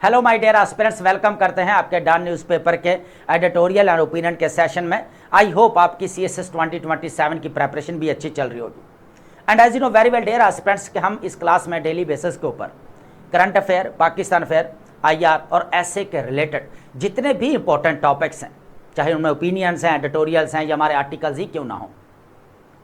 Hello my dear aspirants, welcome करते हैं आपके डॉन न्यूज़पेपर के एडिटोरियल एंड ओपिनियन के सेशन में। आई होप आपकी CSS 2027 की प्रेपरेशन भी अच्छी चल रही होगी। And as you know very well dear aspirants कि हम इस क्लास में डेली बेसिस के ऊपर current affair, Pakistan affair, IR और ऐसे के रिलेटेड जितने भी इंपॉर्टेंट टॉपिक्स हैं, चाहे उनमें ओपिनियंस हैं, एडिटोरियल्स हैं या हमारे आर्टिकल्स ही क्यों ना हो,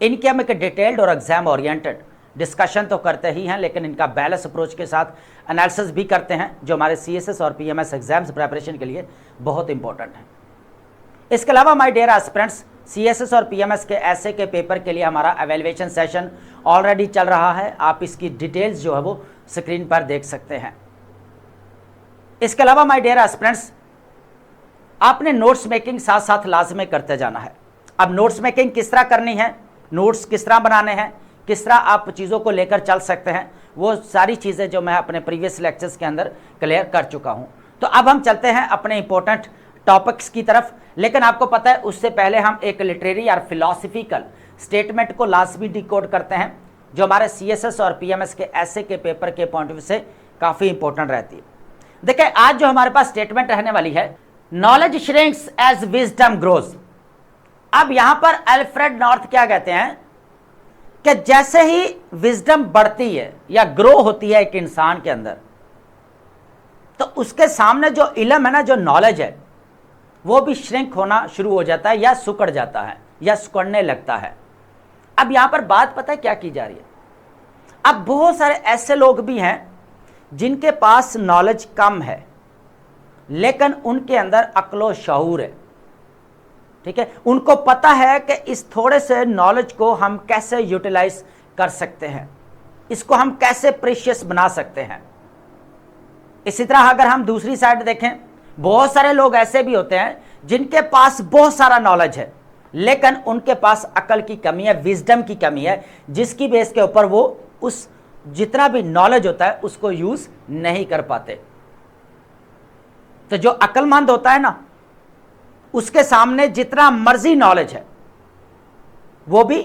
इनके हम एक डिटेल्ड और एग्जाम ओरिएंटेड डिस्कशन तो करते ही हैं, लेकिन इनका बैलेंस अप्रोच के साथ एनालिसिस भी करते हैं, जो हमारे CSS और PMS एग्जाम्स प्रिपरेशन के लिए बहुत इंपॉर्टेंट है। इसके अलावा माय डियर एस्पिरेंट्स, CSS और PMS के ऐसे के पेपर के लिए हमारा एवेल्युएशन सेशन ऑलरेडी चल रहा है। आप इसकी डिटेल्स जो है वो स्क्रीन पर देख सकते हैं। इसके अलावा माय डियर एस्पिरेंट्स, आपने नोट्स मेकिंग साथ साथ लाजमी करते जाना है। अब नोट्स मेकिंग किस तरह करनी है, नोट्स किस तरह बनाने हैं, किस तरह आप चीज़ों को लेकर चल सकते हैं, वो सारी चीज़ें जो मैं अपने प्रीवियस लेक्चर्स के अंदर क्लियर कर चुका हूं। तो अब हम चलते हैं अपने इंपॉर्टेंट टॉपिक्स की तरफ, लेकिन आपको पता है उससे पहले हम एक लिटरेरी और फिलॉसफिकल स्टेटमेंट को लाजमी डिकोड करते हैं, जो हमारे CSS और PMS के ऐसे के पेपर के पॉइंट ऑफ व्यू से काफ़ी इंपॉर्टेंट रहती है। देखिए, आज जो हमारे पास स्टेटमेंट रहने वाली है, knowledge shrinks as wisdom grows. अब यहां पर अल्फ्रेड नॉर्थ क्या कहते हैं कि जैसे ही विजडम बढ़ती है या ग्रो होती है एक इंसान के अंदर, तो उसके सामने जो इल्म है ना, जो नॉलेज है, वो भी श्रिंक होना शुरू हो जाता है या सुकड़ जाता है या सुकड़ने लगता है। अब यहां पर बात पता है क्या की जा रही है। अब बहुत सारे ऐसे लोग भी हैं जिनके पास नॉलेज कम है, लेकिन उनके अंदर अक्लो शऊर है। ठीक है, उनको पता है कि इस थोड़े से नॉलेज को हम कैसे यूटिलाइज कर सकते हैं, इसको हम कैसे प्रीशियस बना सकते हैं। इसी तरह अगर हम दूसरी साइड देखें, बहुत सारे लोग ऐसे भी होते हैं जिनके पास बहुत सारा नॉलेज है, लेकिन उनके पास अकल की कमी है, विजडम की कमी है, जिसकी बेस के ऊपर वो उस जितना भी नॉलेज होता है उसको यूज नहीं कर पाते। तो जो अक्लमंद होता है ना, उसके सामने जितना मर्जी नॉलेज है वो भी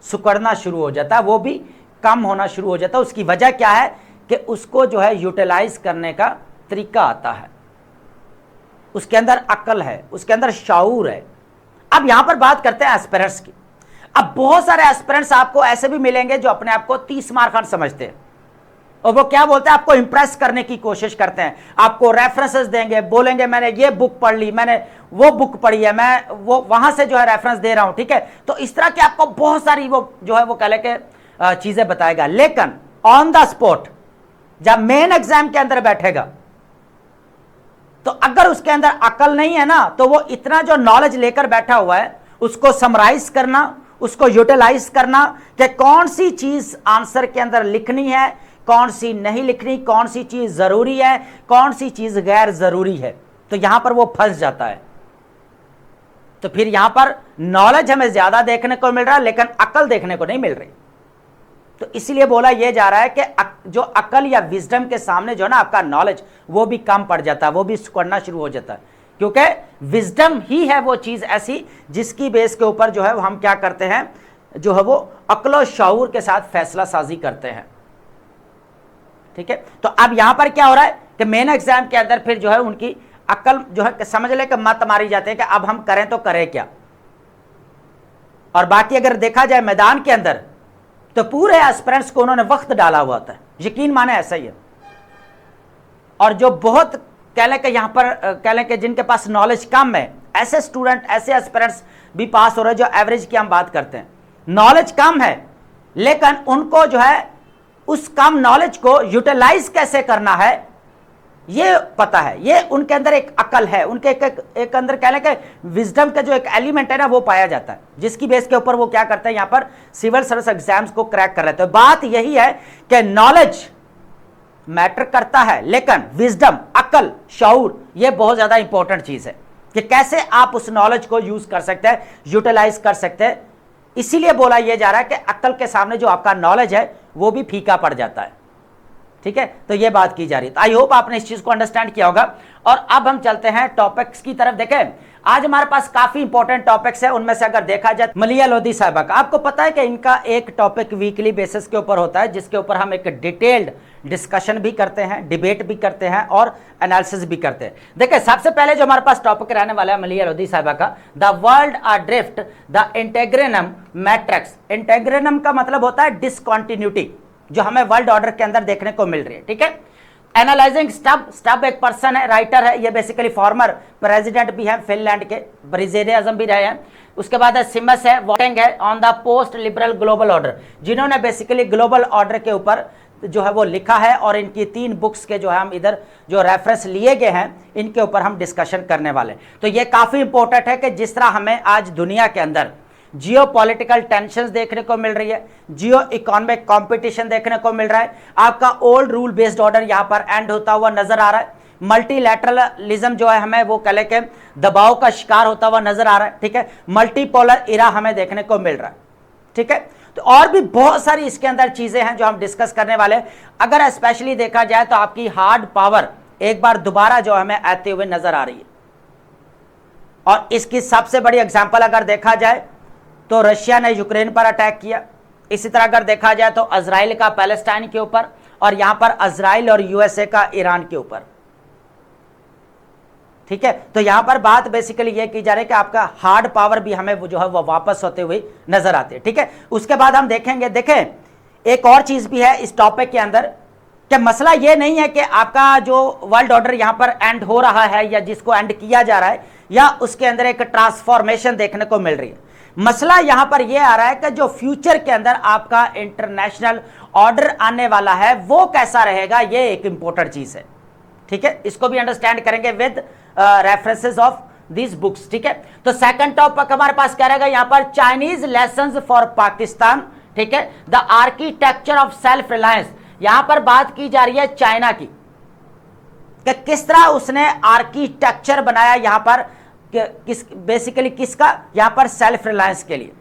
सुकड़ना शुरू हो जाता है, वो भी कम होना शुरू हो जाता है। उसकी वजह क्या है कि उसको जो है यूटिलाइज करने का तरीका आता है, उसके अंदर अक्ल है, उसके अंदर शाऊर है। अब यहां पर बात करते हैं एस्पिरेंट्स की। अब बहुत सारे एस्पिरेंट्स आपको ऐसे भी मिलेंगे जो अपने आप को 30 मार्क समझते हैं, और वो क्या बोलते हैं, आपको इंप्रेस करने की कोशिश करते हैं, आपको रेफरेंसेस देंगे, बोलेंगे मैंने ये बुक पढ़ ली, मैंने वो बुक पढ़ी है, मैं वो वहां से जो है रेफरेंस दे रहा हूं। ठीक है, तो इस तरह की आपको बहुत सारी वो जो है वो कह लेके चीजें बताएगा, लेकिन ऑन द स्पॉट जब मेन एग्जाम के अंदर बैठेगा, तो अगर उसके अंदर अकल नहीं है ना, तो वो इतना जो नॉलेज लेकर बैठा हुआ है उसको समराइज करना, उसको यूटिलाइज करना कि कौन सी चीज आंसर के अंदर लिखनी है, कौन सी नहीं लिखनी, कौन सी चीज जरूरी है, कौन सी चीज गैर जरूरी है, तो यहां पर वो फंस जाता है। तो फिर यहां पर नॉलेज हमें ज्यादा देखने को मिल रहा है, लेकिन अकल देखने को नहीं मिल रही। तो इसीलिए बोला यह जा रहा है कि जो अकल या विजडम के सामने जो है ना आपका नॉलेज, वो भी कम पड़ जाता है, वो भी सुकड़ना शुरू हो जाता है, क्योंकि विजडम ही है वो चीज ऐसी जिसकी बेस के ऊपर जो है वो हम क्या करते हैं, जो है वो अक्ल शऊर के साथ फैसला साजी करते हैं। ठीक है, तो अब यहां पर क्या हो रहा है कि मेन एग्जाम के अंदर फिर जो है उनकी अकल जो है समझ ले कि मत मारी जाते हैं कि अब हम करें तो करें क्या। और बाकी अगर देखा जाए मैदान के अंदर, तो पूरे एस्पिरेंट्स को उन्होंने वक्त डाला हुआ था, यकीन माने ऐसा ही है। और जो बहुत कह लें कि यहां पर कह लें कि जिनके पास नॉलेज कम है, ऐसे स्टूडेंट, ऐसे एस्पिरेंट्स भी पास हो रहे हैं जो एवरेज की हम बात करते हैं, नॉलेज कम है, लेकिन उनको जो है उस कम नॉलेज को यूटिलाइज कैसे करना है ये पता है, ये उनके अंदर एक अकल है, उनके एक अंदर कह लें कि विजडम का जो एक एलिमेंट है ना वो पाया जाता है, जिसकी बेस के ऊपर वो क्या करते हैं, यहां पर सिविल सर्विस एग्जाम्स को क्रैक कर लेते हैं। बात यही है कि नॉलेज मैटर करता है, लेकिन विजडम, अकल, शऊर, ये बहुत ज्यादा इंपॉर्टेंट चीज है कि कैसे आप उस नॉलेज को यूज कर सकते हैं, यूटिलाइज कर सकते हैं। इसीलिए बोला यह जा रहा है कि अकल के सामने जो आपका नॉलेज है वो भी फीका पड़ जाता है। ठीक है, तो ये बात की जा रही है। तो आई होप आपने इस चीज को अंडरस्टैंड किया होगा। और अब हम चलते हैं टॉपिक्स की तरफ। देखें, आज हमारे पास काफी इंपॉर्टेंट टॉपिक्स है। उनमें से अगर देखा जाए मलिया लोधी साहिबा का, आपको पता है कि इनका एक टॉपिक वीकली बेसिस के ऊपर होता है, जिसके ऊपर हम एक डिटेल्ड डिस्कशन भी करते हैं, डिबेट भी करते हैं और एनालिसिस भी करते हैं। देखिए, सबसे पहले जो हमारे पास टॉपिक रहने वाला है मलिया लोधी साहिबा का, द वर्ल्ड अड्रिफ्ट द इंटेग्रेनम मैट्रिक्स। इंटेग्रेनम का मतलब होता है डिसकंटिन्यूटी, जो हमें वर्ल्ड ऑर्डर के अंदर देखने को मिल रही है। ठीक है, एनालाइजिंग स्टब एक पर्सन है, राइटर है, ये बेसिकली फॉर्मर प्रेसिडेंट भी है फिनलैंड के, वजीर आजम भी रहे हैं। उसके बाद सिमस है, वोटिंग है on the post liberal global order, जिन्होंने बेसिकली ग्लोबल ऑर्डर के ऊपर जो है वो लिखा है। और इनकी 3 बुक्स के जो है हम इधर जो रेफरेंस लिए गए हैं, इनके ऊपर हम डिस्कशन करने वाले। तो ये काफी इंपॉर्टेंट है कि जिस तरह हमें आज दुनिया के अंदर जियो पॉलिटिकल टेंशन देखने को मिल रही है, जियो इकोनॉमिक कंपटीशन देखने को मिल रहा है, आपका ओल्ड रूल बेस्ड ऑर्डर यहां पर एंड होता हुआ नजर आ रहा है, मल्टीलैटरलिज्म जो है हमें वो कह के दबाव का शिकार होता हुआ नजर आ रहा है। ठीक है, मल्टीपोलर इरा हमें देखने को मिल रहा है। ठीक है, तो और भी बहुत सारी इसके अंदर चीजें हैं जो हम डिस्कस करने वाले हैं। अगर स्पेशली देखा जाए तो आपकी हार्ड पावर एक बार दोबारा जो हमें आते हुए नजर आ रही है। और इसकी सबसे बड़ी एग्जांपल अगर देखा जाए तो रशिया ने यूक्रेन पर अटैक किया। इसी तरह अगर देखा जाए तो इजराइल का पैलेस्टाइन के ऊपर, और यहां पर इजराइल और यूएसए का ईरान के ऊपर। ठीक है, तो यहां पर बात बेसिकली ये की जा रही है कि आपका हार्ड पावर भी हमें वो जो है वो वापस होते हुए नजर आते हैं। ठीक है, उसके बाद हम देखेंगे, देखें एक और चीज भी है इस टॉपिक के अंदर, कि मसला ये नहीं है कि आपका जो वर्ल्ड ऑर्डर यहां पर एंड हो रहा है या जिसको एंड किया जा रहा है, या उसके अंदर एक ट्रांसफॉर्मेशन देखने को मिल रही है। मसला यहां पर यह आ रहा है कि जो फ्यूचर के अंदर आपका इंटरनेशनल ऑर्डर आने वाला है वो कैसा रहेगा, ये एक इंपॉर्टेंट चीज है। ठीक है, इसको भी अंडरस्टैंड करेंगे with references of this books. ठीक है, तो सेकंड टॉपिक हमारे पास क्या रहेगा यहां पर, चाइनीज लेसन्स फॉर पाकिस्तान। ठीक है, the architecture of self reliance. यहां पर बात की जा रही है चाइना की, कि किस तरह उसने आर्किटेक्चर बनाया यहां पर, किस बेसिकली किसका, यहां पर सेल्फ रिलायंस के लिए।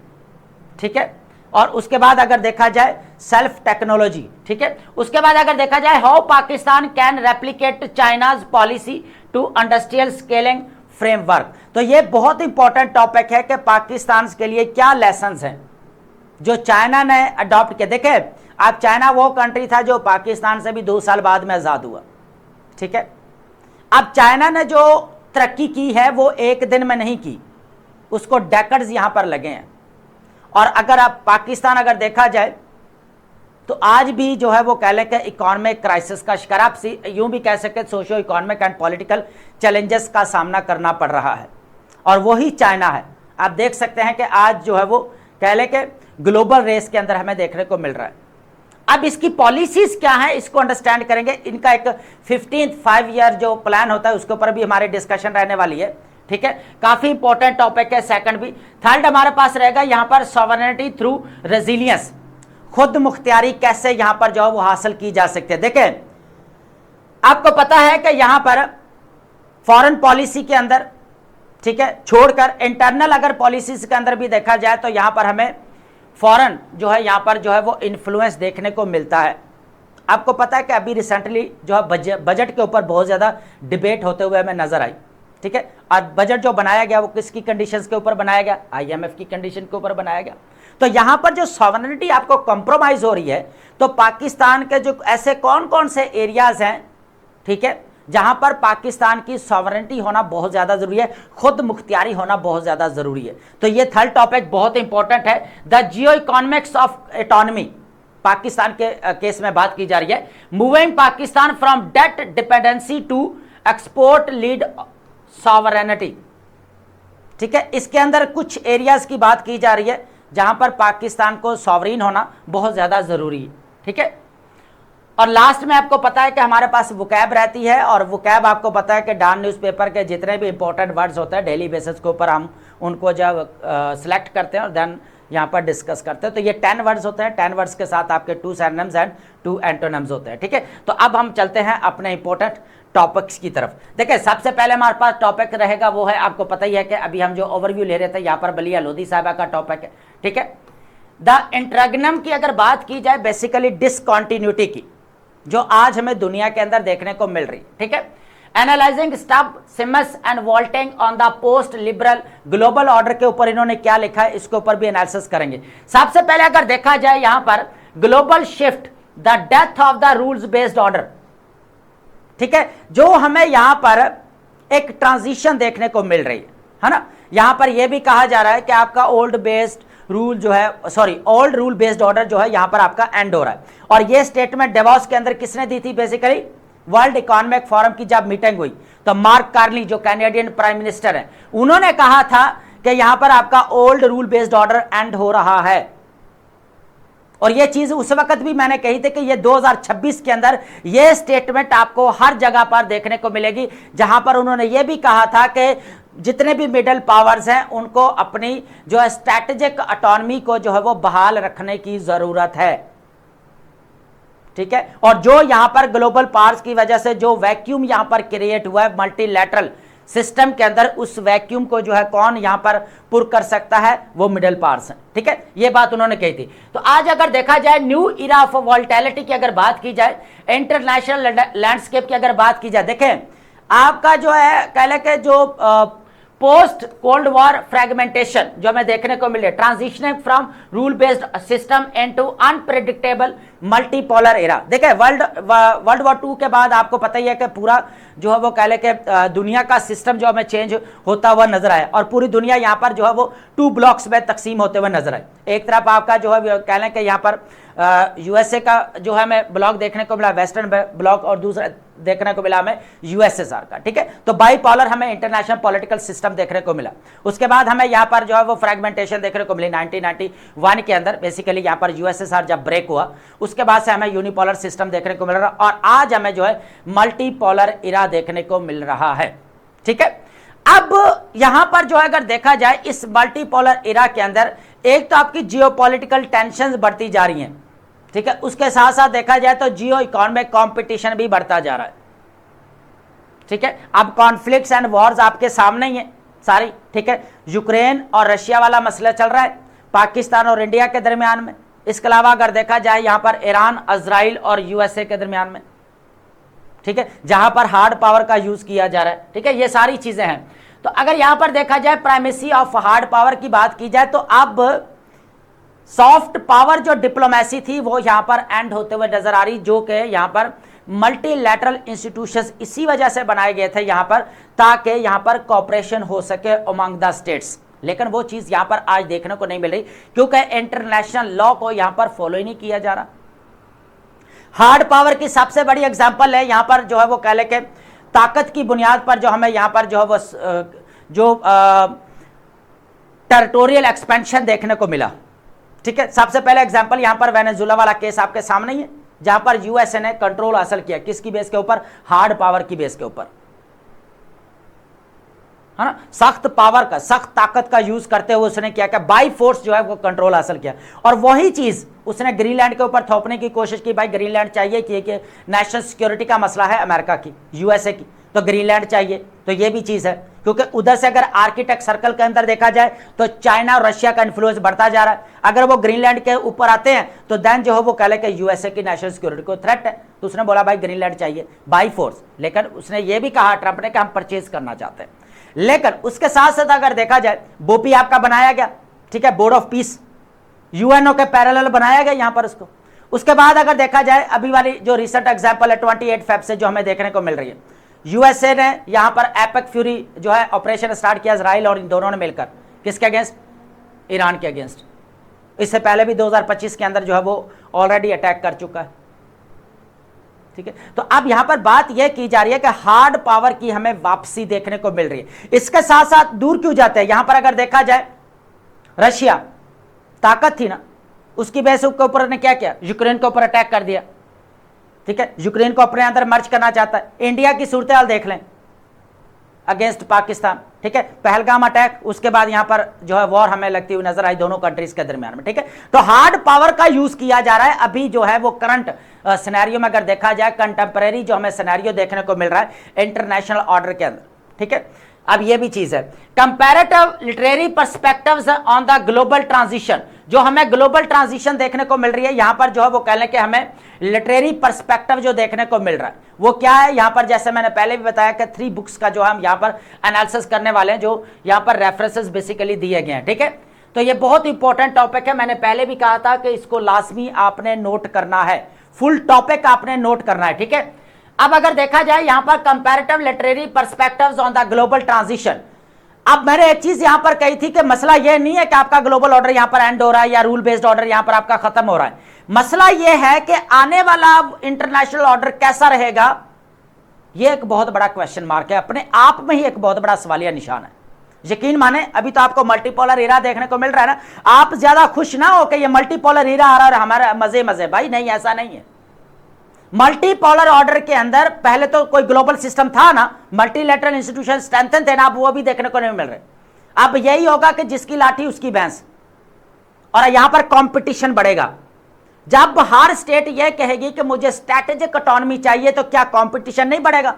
ठीक है, और उसके बाद अगर देखा जाए सेल्फ टेक्नोलॉजी। ठीक है, उसके बाद अगर देखा जाए how Pakistan can replicate China's policy to industrial scaling framework. तो ये बहुत इंपॉर्टेंट टॉपिक है कि पाकिस्तान के लिए क्या लेसन्स हैं जो चाइना ने अडॉप्ट किया। देखे, अब चाइना वो कंट्री था जो पाकिस्तान से भी 2 साल बाद में आजाद हुआ। ठीक है, अब चाइना ने जो तरक्की की है वो एक दिन में नहीं की, उसको डेकेड्स यहां पर लगे हैं। और अगर आप पाकिस्तान अगर देखा जाए तो आज भी जो है वो कह लें कि इकोनॉमिक क्राइसिस का शिकार, आप यूं भी कह सकते socio economic and political challenges का सामना करना पड़ रहा है, और वही चाइना है। आप देख सकते हैं कि आज जो है वो कह लें कि ग्लोबल रेस के अंदर हमें देखने को मिल रहा है। अब इसकी पॉलिसीज क्या है, इसको अंडरस्टैंड करेंगे। इनका एक 15th 5 ईयर जो प्लान होता है उसके ऊपर भी हमारी डिस्कशन रहने वाली है। ठीक है, काफी इंपॉर्टेंट टॉपिक है। सेकंड भी, थर्ड हमारे पास रहेगा यहां पर सॉवरेनिटी थ्रू रेजिलियंस, खुद मुख्तियारी कैसे यहां पर जो वो हासिल की जा सकती है। देखें, आपको पता है कि यहां पर फॉरेन पॉलिसी के अंदर, ठीक है, छोड़कर इंटरनल अगर पॉलिसीज के अंदर भी देखा जाए तो यहां पर हमें फॉरेन जो है यहां पर जो है वो इन्फ्लुएंस देखने को मिलता है। आपको पता है कि अभी रिसेंटली जो है बजट के ऊपर बहुत ज्यादा डिबेट होते हुए हमें नजर आई। ठीक है, और बजट जो बनाया गया वो किसकी कंडीशंस के ऊपर बनाया गया, आईएमएफ की कंडीशन के ऊपर बनाया गया। तो यहां पर जो सॉवरेनिटी आपको कॉम्प्रोमाइज हो रही है, तो पाकिस्तान के जो ऐसे कौन कौन से एरियाज हैं, ठीक है, जहां पर पाकिस्तान की सॉवरेनिटी होना बहुत ज्यादा जरूरी है, खुद मुख्तियारी होना बहुत ज्यादा जरूरी है। तो ये थर्ड टॉपिक बहुत इंपॉर्टेंट है, the geo economics of autonomy. Pakistan के केस में बात की जा रही है, moving Pakistan from debt dependency to export led sovereignty. ठीक है, इसके अंदर कुछ एरियाज की बात की जा रही है जहां पर पाकिस्तान को सॉवरीन होना बहुत ज्यादा जरूरी है। ठीक है, और लास्ट में आपको पता है कि हमारे पास वोकैब रहती है, और वोकैब आपको पता है कि डॉन न्यूज़पेपर के जितने भी इंपॉर्टेंट वर्ड्स होते हैं डेली बेसिस के ऊपर हम उनको जब सिलेक्ट करते हैं और देन यहाँ पर डिस्कस करते हैं। तो ये 10 वर्ड्स होते हैं, 10 वर्ड्स के साथ आपके 2 सिनोनिम्स एंड 2 एंटोनिम्स होते हैं। ठीक है, तो अब हम चलते हैं अपने इंपॉर्टेंट टॉपिक्स की तरफ। देखिए, सबसे पहले हमारे पास टॉपिक रहेगा वो है, आपको पता ही है कि अभी हम जो ओवरव्यू ले रहे थे यहाँ पर मलिया लोधी साहिबा का टॉपिक है। ठीक है, द इंट्रगनम की अगर बात की जाए बेसिकली डिसकॉन्टिन्यूटी की, जो आज हमें दुनिया के अंदर देखने को मिल रही, ठीक है। एनालाइजिंग स्टब सिमस एंड वॉल्टिंग on the post liberal global order के ऊपर इन्होंने क्या लिखा है, इसके ऊपर भी एनालिसिस करेंगे। सबसे पहले अगर देखा जाए यहां पर global shift the death of the rules based order, ठीक है, जो हमें यहां पर एक ट्रांजिशन देखने को मिल रही है ना। यहां पर यह भी कहा जा रहा है कि आपका ओल्ड बेस्ड रूल जो है, sorry old rule based order जो है यहां पर आपका एंड हो रहा है। और यह स्टेटमेंट डेवॉस के अंदर किसने दी थी, बेसिकली वर्ल्ड इकोनॉमिक फोरम की जब मीटिंग हुई तो मार्क कार्नी जो कैनेडियन प्राइम मिनिस्टर हैं, उन्होंने कहा था कि यहां पर आपका old rule based order and हो रहा है। और यह चीज उस वक्त भी मैंने कही थी कि यह 2026 के अंदर यह स्टेटमेंट आपको हर जगह पर देखने को मिलेगी, जहां पर उन्होंने यह भी कहा था कि जितने भी मिडिल पावर्स हैं उनको अपनी जो है स्ट्रैटेजिक ऑटोनॉमी को जो है वो बहाल रखने की जरूरत है, ठीक है। और जो यहां पर ग्लोबल पावर्स की वजह से जो वैक्यूम यहां पर क्रिएट हुआ है मल्टीलैटरल सिस्टम के अंदर, उस वैक्यूम को जो है कौन यहां पर पुर कर सकता है, वो मिडिल पावर्स हैं, ठीक है। ये बात उन्होंने कही थी। तो आज अगर देखा जाए न्यू इरा ऑफ वॉल्टैलिटी की अगर बात की जाए, इंटरनेशनल लैंडस्केप की अगर बात की जाए, देखें आपका जो है कह लें कि जो पोस्ट कोल्ड वॉर फ्रेगमेंटेशन जो हमें देखने को मिले, transitioning from rule based system into unpredictable multipolar era. देखिए वर्ल्ड वॉर 2 के बाद आपको पता ही है कि पूरा जो है वो कह ले कि दुनिया का सिस्टम जो हमें चेंज होता हुआ नजर आया और पूरी दुनिया यहाँ पर जो है वो 2 ब्लॉक्स में तकसीम होते हुए नजर आए। एक तरफ आपका जो है कह लें कि यहाँ पर यूएसए का जो है हमें ब्लॉक देखने को मिला, वेस्टर्न ब्लॉक, और दूसरा देखने को मिला हमें यूएसएसआर का, ठीक है। तो बाईपोलर हमें इंटरनेशनल पॉलिटिकल सिस्टम देखने को मिला। उसके बाद हमें यहाँ पर जो है वो फ्रेगमेंटेशन देखने को मिली 1991 के अंदर, बेसिकली यहाँ पर यूएसएसआर जब ब्रेक हुआ उसके बाद से हमें यूनिपोलर सिस्टम देखने को मिल रहा और आज हमें जो है मल्टीपोलर इरा देखने को मिल रहा है, ठीक है। अब यहां पर जो है अगर देखा जाए इस मल्टीपोलर इरा के अंदर एक तो आपकी जियोपॉलिटिकल टेंशंस बढ़ती जा रही हैं, ठीक है, उसके साथ साथ देखा जाए तो जियो इकोनॉमिक कंपटीशन भी बढ़ता जा रहा है, ठीक है। अब कॉन्फ्लिक्ट्स एंड वॉर्स आपके सामने ही है सारी, ठीक है। यूक्रेन और रशिया वाला मसला चल रहा है पाकिस्तान और इंडिया के दरमियान में। इसके अलावा अगर देखा जाए यहां पर ईरान, इजराइल और यूएसए के दरमियान में, ठीक है, जहां पर हार्ड पावर का यूज किया जा रहा है, ठीक है, ये सारी चीजें हैं। तो अगर यहां पर देखा जाए प्राइमेसी ऑफ हार्ड पावर की बात की जाए तो अब सॉफ्ट पावर जो डिप्लोमेसी थी वो यहां पर एंड होते हुए नजर आ रही, जो कि यहां पर मल्टीलैटरल इंस्टीट्यूशंस इसी वजह से बनाए गए थे यहां पर, ताकि यहां पर कोऑपरेशन हो सके अमंग द स्टेट्स। लेकिन वो चीज यहां पर आज देखने को नहीं मिल रही क्योंकि इंटरनेशनल लॉ को यहां पर फॉलो ही नहीं किया जा रहा। हार्ड पावर की सबसे बड़ी एग्जांपल है यहां पर जो है वो कह ले के ताकत की बुनियाद पर जो हमें यहां पर जो है वो जो टेरिटोरियल एक्सपेंशन देखने को मिला, ठीक है। सबसे पहले एग्जांपल यहां पर वेनेजुएला वाला केस आपके सामने ही है, जहां पर यूएसए ने कंट्रोल हासिल किया, किसकी बेस के ऊपर, हार्ड पावर की बेस के ऊपर, है ना। सख्त पावर का, सख्त ताकत का यूज करते हुए उसने क्या किया, बाई फोर्स जो है वो कंट्रोल हासिल किया। और वही चीज उसने ग्रीनलैंड के ऊपर थोपने की कोशिश की, भाई ग्रीनलैंड चाहिए कि नेशनल सिक्योरिटी का मसला है अमेरिका की, यूएसए की, तो ग्रीनलैंड चाहिए। तो ये भी चीज है क्योंकि उधर से अगर आर्किटेक्ट सर्कल के अंदर देखा जाए तो चाइना और रशिया का इन्फ्लुएंस बढ़ता जा रहा है। अगर वो ग्रीनलैंड के ऊपर आते हैं तो देन जो है वो कह ले कि यूएसए की नेशनल सिक्योरिटी को थ्रेट है, तो उसने बोला भाई ग्रीनलैंड चाहिए बाई फोर्स। लेकिन उसने ये भी कहा ट्रंप ने कि हम परचेज करना चाहते हैं। लेकिन उसके साथ साथ अगर देखा जाए बोपी आपका बनाया गया, ठीक है, बोर्ड ऑफ पीस, यूएनओ के पैरेलल बनाया गया यहां पर उसको। उसके बाद अगर देखा जाए अभी वाली जो रिसेंट एग्जांपल है 28 फेब से जो हमें देखने को मिल रही है, यूएसए ने यहां पर एपेक फ्यूरी जो है ऑपरेशन स्टार्ट किया इजराइल और इन दोनों ने मिलकर, किसके अगेंस्ट, ईरान के अगेंस्ट। इससे पहले भी 2025 के अंदर जो है वो ऑलरेडी अटैक कर चुका है, ठीक है। तो अब यहां पर बात यह की जा रही है कि हार्ड पावर की हमें वापसी देखने को मिल रही है। इसके साथ साथ दूर क्यों जाते हैं, यहां पर अगर देखा जाए रशिया ताकत थी ना, उसकी वजह से उसके ऊपर ने क्या किया, यूक्रेन के ऊपर अटैक कर दिया, ठीक है, यूक्रेन को अपने अंदर मर्ज करना चाहता है। इंडिया की सूरत हाल देख लें अगेंस्ट पाकिस्तान, ठीक है, पहलगाम अटैक, उसके बाद यहां पर जो है वॉर हमें लगती हुई नजर आई दोनों कंट्रीज के दरमियान में, ठीक है। तो हार्ड पावर का यूज किया जा रहा है अभी जो है वो करंट सिनेरियो में अगर देखा जाए, कंटेम्परेरी जो हमें सिनेरियो देखने को मिल रहा है इंटरनेशनल ऑर्डर के अंदर, ठीक है। अब ये भी चीज है comparative literary perspectives on the global transition, जो हमें ग्लोबल ट्रांजिशन देखने को मिल रही है, यहां पर जो है वो कह लें कि हमें लिटरेरी पर्सपेक्टिव जो देखने को मिल रहा है वो क्या है। यहां पर जैसे मैंने पहले भी बताया कि 3 बुक्स का जो हम यहां पर एनालिसिस करने वाले हैं, जो यहां पर रेफरेंसेस बेसिकली दिए गए हैं, ठीक है। तो ये बहुत इंपॉर्टेंट टॉपिक है, मैंने पहले भी कहा था कि इसको लाजमी आपने नोट करना है, फुल टॉपिक आपने नोट करना है, ठीक है। अब अगर देखा जाए यहां पर comparative literary perspectives on the global transition, अब मैंने एक चीज यहां पर कही थी कि मसला यह नहीं है कि आपका ग्लोबल ऑर्डर यहां पर एंड हो रहा है या रूल बेस्ड ऑर्डर यहां पर आपका खत्म हो रहा है। मसला यह है कि आने वाला इंटरनेशनल ऑर्डर कैसा रहेगा, यह एक बहुत बड़ा क्वेश्चन मार्क है, अपने आप में ही एक बहुत बड़ा सवालिया निशान है। यकीन माने अभी तो आपको मल्टीपोलर एरा देखने को मिल रहा है ना, आप ज्यादा खुश ना हो कि ये मल्टीपोलर एरा आ रहा है और हमारा मजे मजे, भाई नहीं, ऐसा नहीं है। मल्टीपोलर ऑर्डर के अंदर पहले तो कोई ग्लोबल सिस्टम था ना, मल्टीलैटरल इंस्टीट्यूशन स्ट्रेंथन थे ना, अब वो भी देखने को नहीं मिल रहे। अब यही होगा कि जिसकी लाठी उसकी भैंस, और यहां पर कंपटीशन बढ़ेगा। जब हर स्टेट यह कहेगी कि मुझे स्ट्रैटेजिक ऑटोनॉमी चाहिए, तो क्या कंपटीशन नहीं बढ़ेगा?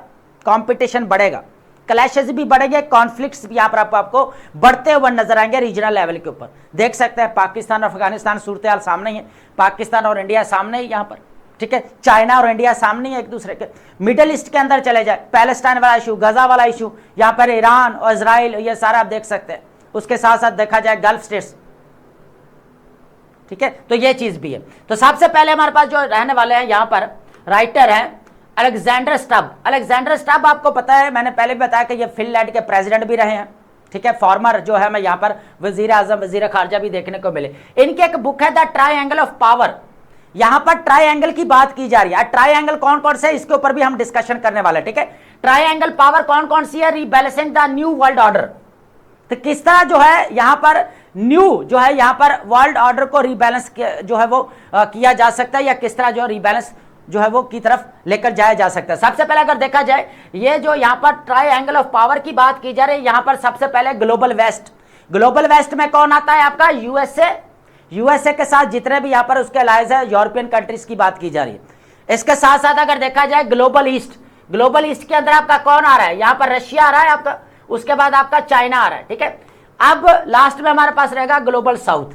कंपटीशन बढ़ेगा, क्लैशेस भी बढ़ेंगे, कॉन्फ्लिक्ट्स भी यहां पर आपको बढ़ते हुए नजर आएंगे रीजनल लेवल के ऊपर। देख सकते हैं पाकिस्तान और अफगानिस्तान सूरत हाल सामने ही है, पाकिस्तान और इंडिया सामने ही यहां पर, ठीक है। चाइना और इंडिया सामने है एक दूसरे के। मिडिल ईस्ट के अंदर चले जाए, पैलेस्टाइन वाला इशू, गजा वाला इशू, यहां पर ईरान और इजराइल, ये सारा आप देख सकते हैं। उसके साथ साथ देखा जाए गल्फ स्टेट्स, ठीक है। तो ये चीज भी है। तो सबसे पहले हमारे पास जो रहने वाले हैं यहां पर राइटर हैं अलेक्जेंडर स्टब। अलेक्जेंडर स्टब आपको पता है, मैंने पहले भी बताया कि ये फिनलैंड के प्रेसिडेंट भी रहे हैं, ठीक है। फॉर्मर जो है, मैं यहां पर वजीर आजम, वजीर खारजा भी देखने को मिले। इनकी एक बुक है द ट्रायंगल ऑफ पावर, यहां पर ट्रायंगल की बात की जा रही है। ट्रायंगल कौन कौन से, इसके ऊपर भी हम डिस्कशन करने वाले हैं, ठीक है। ट्रायंगल पावर कौन कौन सी है? Rebalancing the new world order, तो किस तरह जो है यहां पर न्यू जो है यहां पर वर्ल्ड ऑर्डर को रीबैलेंस जो है वो किया जा सकता है, या किस तरह जो रीबैलेंस जो है वो की तरफ लेकर जाया जा सकता है। सबसे पहले अगर देखा जाए, ये जो यहां पर ट्रायंगल ऑफ पावर की बात की जा रही है, यहां पर सबसे पहले ग्लोबल वेस्ट। ग्लोबल वेस्ट में कौन आता है? आपका यूएसए। यूएसए के साथ जितने भी यहां पर उसके अलायंस है, यूरोपियन कंट्रीज की बात की जा रही है। इसके साथ साथ अगर देखा जाए ग्लोबल ईस्ट, ग्लोबल ईस्ट के अंदर आपका कौन आ रहा है? यहां पर रशिया आ रहा है आपका, उसके बाद आपका चाइना आ रहा है, ठीक है। अब लास्ट में हमारे पास रहेगा ग्लोबल साउथ।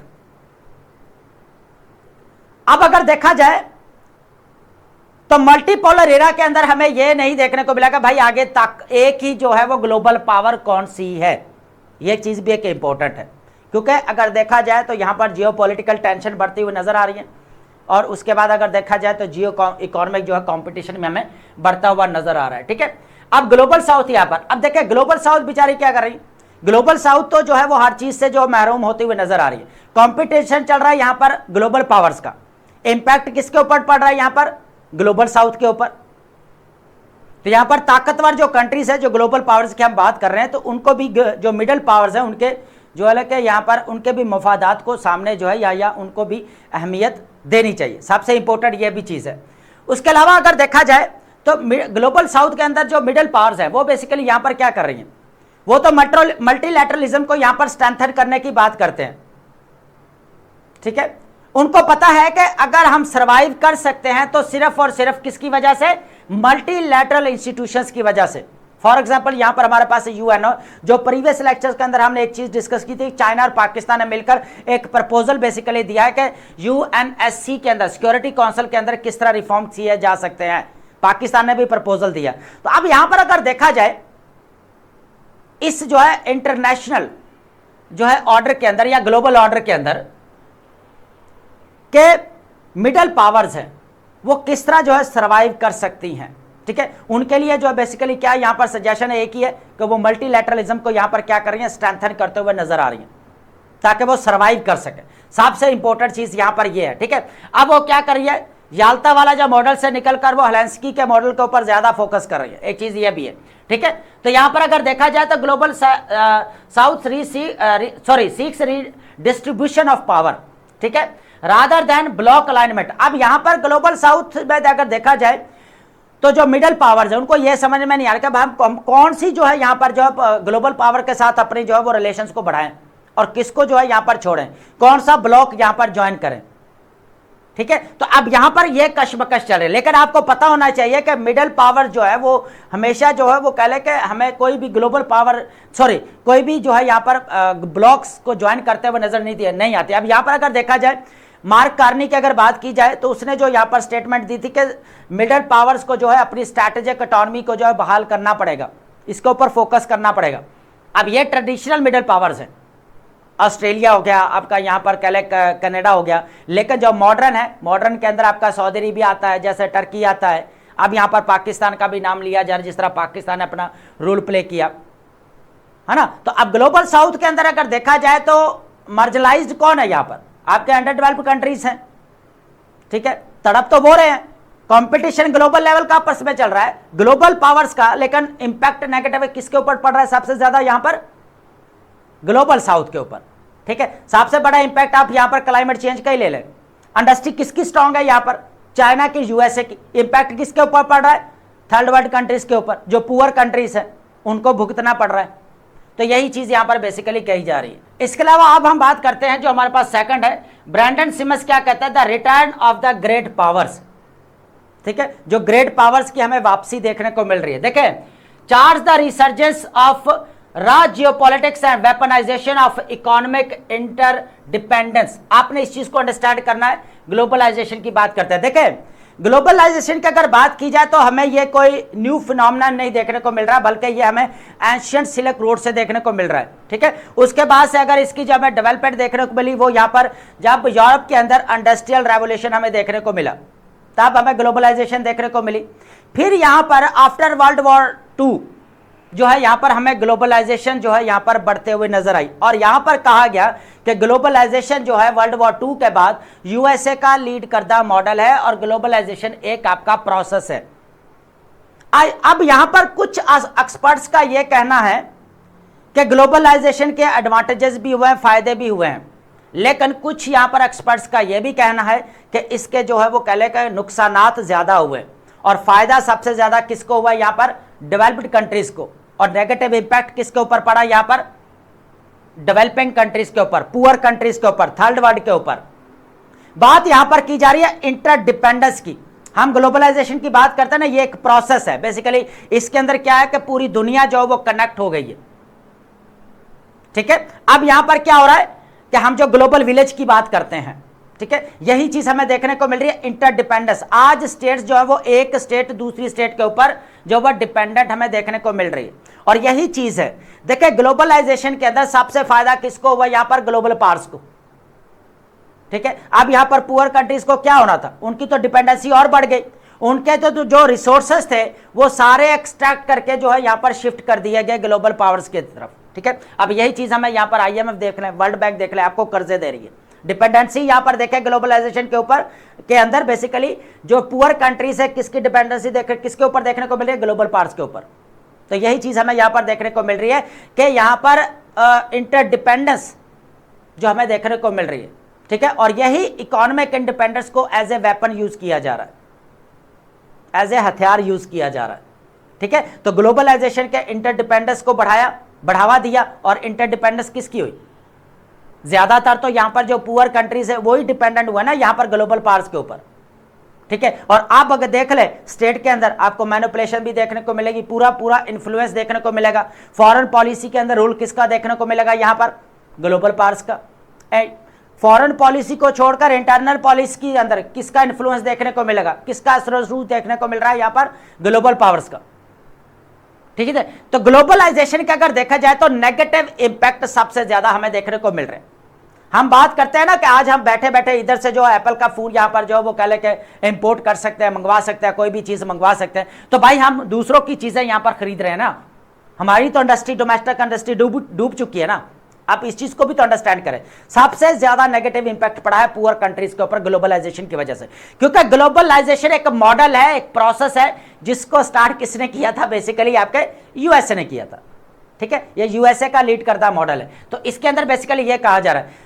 अब अगर देखा जाए तो मल्टीपोलर एरा के अंदर हमें यह नहीं देखने को मिला कि भाई आगे तक एक ही जो है वो ग्लोबल पावर कौन सी है। यह चीज भी एक इंपॉर्टेंट है, क्योंकि अगर देखा जाए तो यहां पर जियोपॉलिटिकल टेंशन बढ़ती हुई नजर आ रही है, और उसके बाद अगर देखा जाए तो जियो इकोनॉमिक जो है कंपटीशन में हमें बढ़ता हुआ नजर आ रहा है, ठीक है। अब ग्लोबल साउथ यहां पर, अब देखिए ग्लोबल साउथ बेचारी क्या कर रही है? ग्लोबल साउथ तो जो है वो हर चीज से जो महरूम होते हुए नजर आ रही है। कंपटीशन चल रहा है यहां पर ग्लोबल पावर्स का, इंपैक्ट किसके ऊपर पड़ रहा है? यहां पर ग्लोबल साउथ के ऊपर। तो यहां पर ताकतवर जो कंट्रीज है, जो ग्लोबल पावर्स की हम बात कर रहे हैं, तो उनको भी जो मिडिल पावर्स है उनके जो है कि यहां पर उनके भी मफादात को सामने जो है या उनको भी अहमियत देनी चाहिए। सबसे इंपॉर्टेंट ये भी चीज है। उसके अलावा अगर देखा जाए तो ग्लोबल साउथ के अंदर जो मिडिल पावर्स है वो बेसिकली यहां पर क्या कर रही हैं? वो तो मल्टीलैटरलिज्म को यहां पर स्ट्रेंथन करने की बात करते हैं, ठीक है। उनको पता है कि अगर हम सरवाइव कर सकते हैं तो सिर्फ और सिर्फ किसकी वजह से? मल्टीलैटरल इंस्टीट्यूशंस की वजह से। फॉर एग्जांपल यहां पर हमारे पास यूएनओ, जो प्रीवियस लेक्चर्स के अंदर हमने एक चीज डिस्कस की थी, चाइना और पाकिस्तान ने मिलकर एक प्रपोजल बेसिकली दिया है कि यूएनएससी के अंदर, सिक्योरिटी काउंसिल के अंदर किस तरह रिफॉर्म किए जा सकते हैं। पाकिस्तान ने भी प्रपोजल दिया। तो अब यहां पर अगर देखा जाए इस जो है इंटरनेशनल जो है ऑर्डर के अंदर या ग्लोबल ऑर्डर के अंदर के मिडल पावर्स हैं वो किस तरह जो है सरवाइव कर सकती हैं, ठीक है। उनके लिए जो है बेसिकली क्या यहां पर सजेशन एक ही है कि वो मल्टीलैटरलिज्म को यहां पर क्या कर रही है? स्ट्रेंथन करते हुए नजर आ रही है, ताकि वो सरवाइव कर सके। सबसे इंपॉर्टेंट चीज यहां पर ये है, ठीक है। अब वो क्या कर रही है? याल्टा वाला जो मॉडल से निकलकर वो हेलेंस्की के मॉडल के ऊपर ज्यादा फोकस कर रही है। एक चीज ये भी है, ठीक है। तो यहां पर अगर देखा जाए तो global south seeks distribution of power, ठीक है, रादर देन ब्लॉक अलाइनमेंट। अब यहां पर ग्लोबल साउथ में अगर देखा जाए तो जो मिडिल पावर्स है उनको यह समझ में नहीं आ रहा कि हम कौन सी जो है यहां पर जो है ग्लोबल पावर के साथ अपनी जो है वो रिलेशंस को बढ़ाएं और किसको जो है यहां पर छोड़ें, कौन सा ब्लॉक यहां पर ज्वाइन करें। ठीक है। तो अब यहां पर ये कशमकश चल रही है, लेकिन आपको पता होना चाहिए कि मिडिल पावर जो है वो हमेशा जो है वो कह ले कि हमें कोई भी ग्लोबल पावर कोई भी जो है यहां पर ब्लॉक्स को ज्वाइन करते हुए नजर नहीं आती। अब यहां पर अगर देखा जाए मार्क कार्नी की अगर बात की जाए तो उसने जो यहां पर स्टेटमेंट दी थी कि मिडिल पावर्स को जो है अपनी स्ट्रैटेजिक इकोनॉमी को जो है बहाल करना पड़ेगा, इसके ऊपर फोकस करना पड़ेगा। अब ये ट्रेडिशनल मिडिल पावर्स हैं, ऑस्ट्रेलिया हो गया आपका, यहाँ पर कनाडा हो गया, लेकिन जो मॉडर्न है, मॉडर्न के अंदर आपका सऊदी अरेबिया आता है, जैसे टर्की आता है। अब यहाँ पर पाकिस्तान का भी नाम लिया जा रहा है, जिस तरह पाकिस्तान ने अपना रोल प्ले किया है ना। तो अब ग्लोबल साउथ के अंदर अगर देखा जाए तो मार्जिनलाइज्ड कौन है, यहाँ पर आपके अंडर डेवलप्ड कंट्रीज हैं, ठीक है। तड़प तो वो रहे हैं, कंपटीशन ग्लोबल लेवल का आपस में चल रहा है ग्लोबल पावर्स का, लेकिन इंपैक्ट नेगेटिव किसके ऊपर पड़ रहा है सबसे ज्यादा, यहां पर ग्लोबल साउथ के ऊपर, ठीक है। सबसे बड़ा इंपैक्ट आप यहां पर क्लाइमेट चेंज का ही ले लें। इंडस्ट्री किसकी स्ट्रांग है यहां पर, चाइना की, यूएसए की। इंपैक्ट किसके ऊपर पड़ रहा है, थर्ड वर्ल्ड कंट्रीज के ऊपर, जो पुअर कंट्रीज है उनको भुगतना पड़ रहा है। तो यही चीज यहां पर बेसिकली कही जा रही है। इसके अलावा अब हम बात करते हैं जो हमारे पास सेकंड है, ब्रैंडन सिमस क्या कहता है, the return of the great powers, ठीक है। जो ग्रेट पावर्स की हमें वापसी देखने को मिल रही है। देखें, charge the resurgence of raw geopolitics and weaponisation of economic interdependence. आपने इस चीज को अंडरस्टैंड करना है। ग्लोबलाइजेशन की बात करते हैं, देखें ग्लोबलाइजेशन की अगर बात की जाए तो हमें ये कोई न्यू फिनोमेना नहीं देखने को मिल रहा, बल्कि ये हमें एंशिएंट सिल्क रोड से देखने को मिल रहा है, ठीक है। उसके बाद से अगर इसकी जब हमें डेवलपमेंट देखने को मिली वो यहाँ पर जब यूरोप के अंदर इंडस्ट्रियल रेवोल्यूशन हमें देखने को मिला, तब हमें ग्लोबलाइजेशन देखने को मिली। फिर यहाँ पर आफ्टर वर्ल्ड वॉर 2 जो है यहाँ पर हमें ग्लोबलाइजेशन जो है यहाँ पर बढ़ते हुए नजर आई, और यहाँ पर कहा गया कि ग्लोबलाइजेशन जो है वर्ल्ड वॉर 2 के बाद यूएसए का लीड करदा मॉडल है, और ग्लोबलाइजेशन एक आपका प्रोसेस है। अब यहाँ पर कुछ एक्सपर्ट्स का यह कहना है कि ग्लोबलाइजेशन के एडवांटेजेस भी हुए हैं, फायदे भी हुए हैं, लेकिन कुछ यहाँ पर एक्सपर्ट्स का यह भी कहना है कि इसके जो है वो कहले के नुकसानात ज्यादा हुए, और फायदा सबसे ज्यादा किसको हुआ, यहाँ पर डेवलप्ड कंट्रीज को, और नेगेटिव इंपैक्ट किसके ऊपर पड़ा, यहाँ पर डेवलपिंग कंट्रीज के ऊपर, पुअर कंट्रीज के ऊपर, थर्ड वर्ल्ड के ऊपर। बात यहां पर की जा रही है इंटरडिपेंडेंस की। हम ग्लोबलाइजेशन की बात करते हैं ना, ये एक प्रोसेस है बेसिकली। इसके अंदर क्या है कि पूरी दुनिया जो है वो कनेक्ट हो गई है, ठीक है। अब यहां पर क्या हो रहा है कि हम जो ग्लोबल विलेज की बात करते हैं, ठीक है, यही चीज हमें देखने को मिल रही है, इंटरडिपेंडेंस। आज स्टेट्स जो है वो एक स्टेट दूसरी स्टेट के ऊपर जो वह डिपेंडेंट हमें देखने को मिल रही है, और यही चीज है। देखिए ग्लोबलाइजेशन के अंदर सबसे फायदा किसको हुआ, यहां पर ग्लोबल पावर्स को, ठीक है। अब यहां पर पुअर कंट्रीज को क्या होना था, उनकी तो डिपेंडेंसी और बढ़ गई, उनके तो जो रिसोर्सेस थे वो सारे एक्सट्रैक्ट करके जो है यहां पर शिफ्ट कर दिए गए ग्लोबल पावर्स की तरफ, ठीक है। अब यही चीज हमें यहां पर IMF देख लें, वर्ल्ड बैंक देख लें, आपको कर्जे दे रही है। डिपेंडेंसी यहां पर देखें ग्लोबलाइजेशन के ऊपर के अंदर बेसिकली जो पुअर कंट्रीज है किसकी डिपेंडेंसी देखें, किसके ऊपर देखने को मिल रही है, ग्लोबल पावर्स के ऊपर। तो यही चीज हमें यहां पर देखने को मिल रही है कि यहां पर इंटरडिपेंडेंस जो हमें देखने को मिल रही है, ठीक है। और यही इकोनॉमिक इंडिपेंडेंस को एज ए वेपन यूज किया जा रहा है, एज ए हथियार यूज किया जा रहा है, ठीक है। तो ग्लोबलाइजेशन के इंटरडिपेंडेंस को बढ़ावा दिया, और इंटरडिपेंडेंस किसकी हुई, ज्यादातर तो यहां पर जो पुअर कंट्रीज है वही डिपेंडेंट हुआ ना यहां पर ग्लोबल पावर्स के ऊपर, ठीक है। और आप अगर देख ले स्टेट के अंदर आपको मैनिपुलेशन भी देखने को मिलेगी, पूरा इन्फ्लुएंस देखने को मिलेगा। फॉरेन पॉलिसी के अंदर रोल किसका देखने को मिलेगा, यहां पर ग्लोबल पावर्स का। फॉरेन पॉलिसी को छोड़कर इंटरनल पॉलिसी के अंदर किसका इन्फ्लुएंस देखने को मिलेगा, किसका असर देखने को मिल रहा है, यहां पर ग्लोबल पावर्स का, ठीक है। तो ग्लोबलाइजेशन का अगर देखा जाए तो नेगेटिव इंपैक्ट सबसे ज्यादा हमें देखने को मिल रहे हैं। हम बात करते हैं ना कि आज हम बैठे बैठे इधर से जो एप्पल का फूल यहाँ पर जो वो कह ले के इंपोर्ट कर सकते हैं, मंगवा सकते हैं, कोई भी चीज मंगवा सकते हैं। तो भाई हम दूसरों की चीजें यहाँ पर खरीद रहे हैं ना, हमारी तो इंडस्ट्री, डोमेस्टिक इंडस्ट्री डूब चुकी है ना। आप इस चीज को भी तो अंडरस्टैंड करें। सबसे ज्यादा नेगेटिव इंपैक्ट पड़ा है पुअर कंट्रीज के ऊपर ग्लोबलाइजेशन की वजह से, क्योंकि ग्लोबलाइजेशन एक मॉडल है, एक प्रोसेस है, जिसको स्टार्ट किसने किया था, बेसिकली आपके यूएसए ने किया था, ठीक है। ये यूएसए का लीड करता मॉडल है। तो इसके अंदर बेसिकली ये कहा जा रहा है।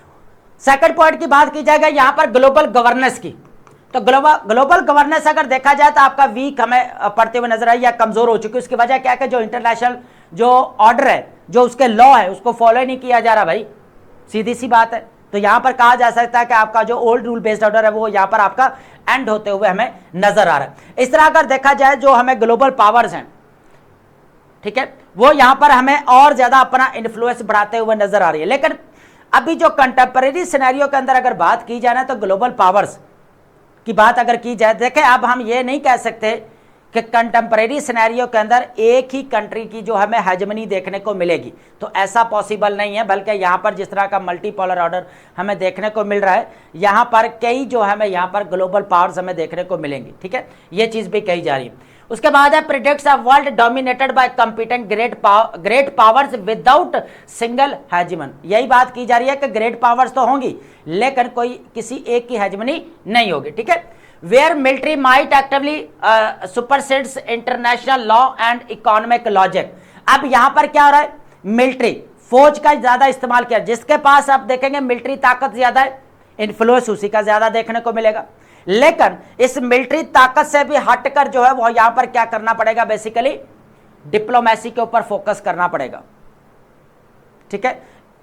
सेकंड पॉइंट की बात की जाएगा यहां पर ग्लोबल गवर्नेंस की। तो ग्लोबल गवर्नेंस अगर देखा जाए तो आपका वीक हमें पढ़ते हुए नजर आई या कमजोर हो चुकी है। उसकी वजह क्या है कि जो इंटरनेशनल जो ऑर्डर है, जो उसके लॉ है, उसको फॉलो नहीं किया जा रहा भाई, सीधी सी बात है। तो यहां पर कहा जा सकता है कि आपका जो ओल्ड रूल बेस्ड ऑर्डर है वो यहां पर आपका एंड होते हुए हमें नजर आ रहा है। इस तरह अगर देखा जाए जो हमें ग्लोबल पावर्स हैं, ठीक है, वो यहां पर हमें और ज्यादा अपना इन्फ्लुएंस बढ़ाते हुए नजर आ रही है। लेकिन अभी जो कंटेम्परेरी सिनेरियो के अंदर अगर बात की जाए ना, तो ग्लोबल पावर्स की बात अगर की जाए, देखें अब हम ये नहीं कह सकते कि कंटेम्परेरी सिनेरियो के अंदर एक ही कंट्री की जो हमें हेजमनी देखने को मिलेगी, तो ऐसा पॉसिबल नहीं है। बल्कि यहाँ पर जिस तरह का मल्टीपोलर ऑर्डर हमें देखने को मिल रहा है, यहाँ पर कई जो हमें यहाँ पर ग्लोबल पावर्स हमें देखने को मिलेंगी, ठीक है, ये चीज़ भी कही जा रही है। उसके बाद है predicts a world dominated by competing great powers without single hegemon. यही बात की जा रही है कि ग्रेट पावर्स तो होंगी लेकिन कोई किसी एक की हेजमनी नहीं होगी, ठीक है। Where military might actively supersedes international law and economic logic. अब यहां पर क्या हो रहा है, मिलिट्री फौज का ज्यादा इस्तेमाल किया, जिसके पास आप देखेंगे मिलिट्री ताकत ज्यादा है, इन्फ्लुएंस उसी का ज्यादा देखने को मिलेगा। लेकिन इस मिलिट्री ताकत से भी हटकर जो है वो यहां पर क्या करना पड़ेगा, बेसिकली डिप्लोमेसी के ऊपर फोकस करना पड़ेगा, ठीक है,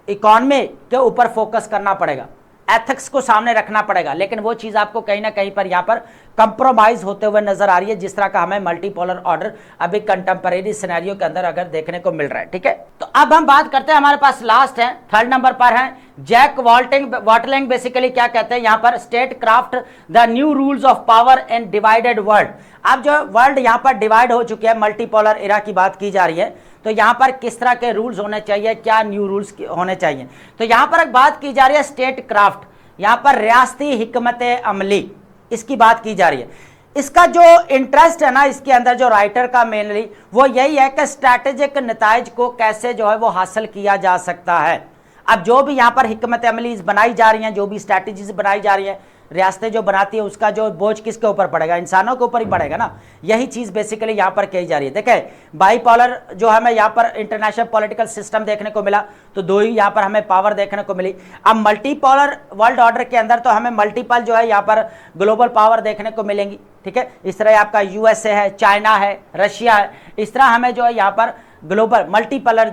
इकोनॉमी के ऊपर फोकस करना पड़ेगा, एथिक्स को सामने रखना पड़ेगा। लेकिन वो चीज आपको कहीं ना कहीं पर यहां पर कंप्रोमाइज होते हुए नजर आ रही है, जिस तरह का हमें मल्टीपोलर ऑर्डर अभी कंटेम्परेरी सिनेरियो के अंदर अगर देखने को मिल रहा है, ठीक है। तो अब हम बात करते हैं, हमारे पास लास्ट है, थर्ड नंबर पर है जैक वॉटलिंग। बेसिकली क्या कहते हैं यहां पर, state craft the new rules of power in divided world. अब जो वर्ल्ड यहां पर डिवाइड हो चुके हैं, मल्टीपोलर एरा की बात की जा रही है, तो यहां पर किस तरह के रूल्स होने चाहिए, क्या न्यू रूल्स होने चाहिए। तो यहां पर एक बात की जा रही है स्टेट क्राफ्ट, यहां पर रियासती हिकमत अमली, इसकी बात की जा रही है। इसका जो इंटरेस्ट है ना इसके अंदर, जो राइटर का मेनली वो यही है कि स्ट्रैटेजिक नताइज को कैसे जो है वो हासिल किया जा सकता है। अब जो भी यहां पर हिकमत अमली बनाई जा रही हैं, जो भी स्ट्रैटेजीज बनाई जा रही है, रियासतें जो बनाती है, उसका जो बोझ किसके ऊपर पड़ेगा, इंसानों के ऊपर ही पड़ेगा ना। यही चीज बेसिकली यहां पर कही जा रही है। देखें बाईपोलर जो हमें यहां पर इंटरनेशनल पॉलिटिकल सिस्टम देखने को मिला, तो दो ही यहां पर हमें पावर देखने को मिली। अब मल्टीपोलर वर्ल्ड ऑर्डर के अंदर तो हमें मल्टीपल जो है यहां पर ग्लोबल पावर देखने को मिलेंगी, ठीक है। इस तरह आपका यूएसए है, चाइना है, रशिया है, इस तरह हमें जो है यहां पर ग्लोबल मल्टीपल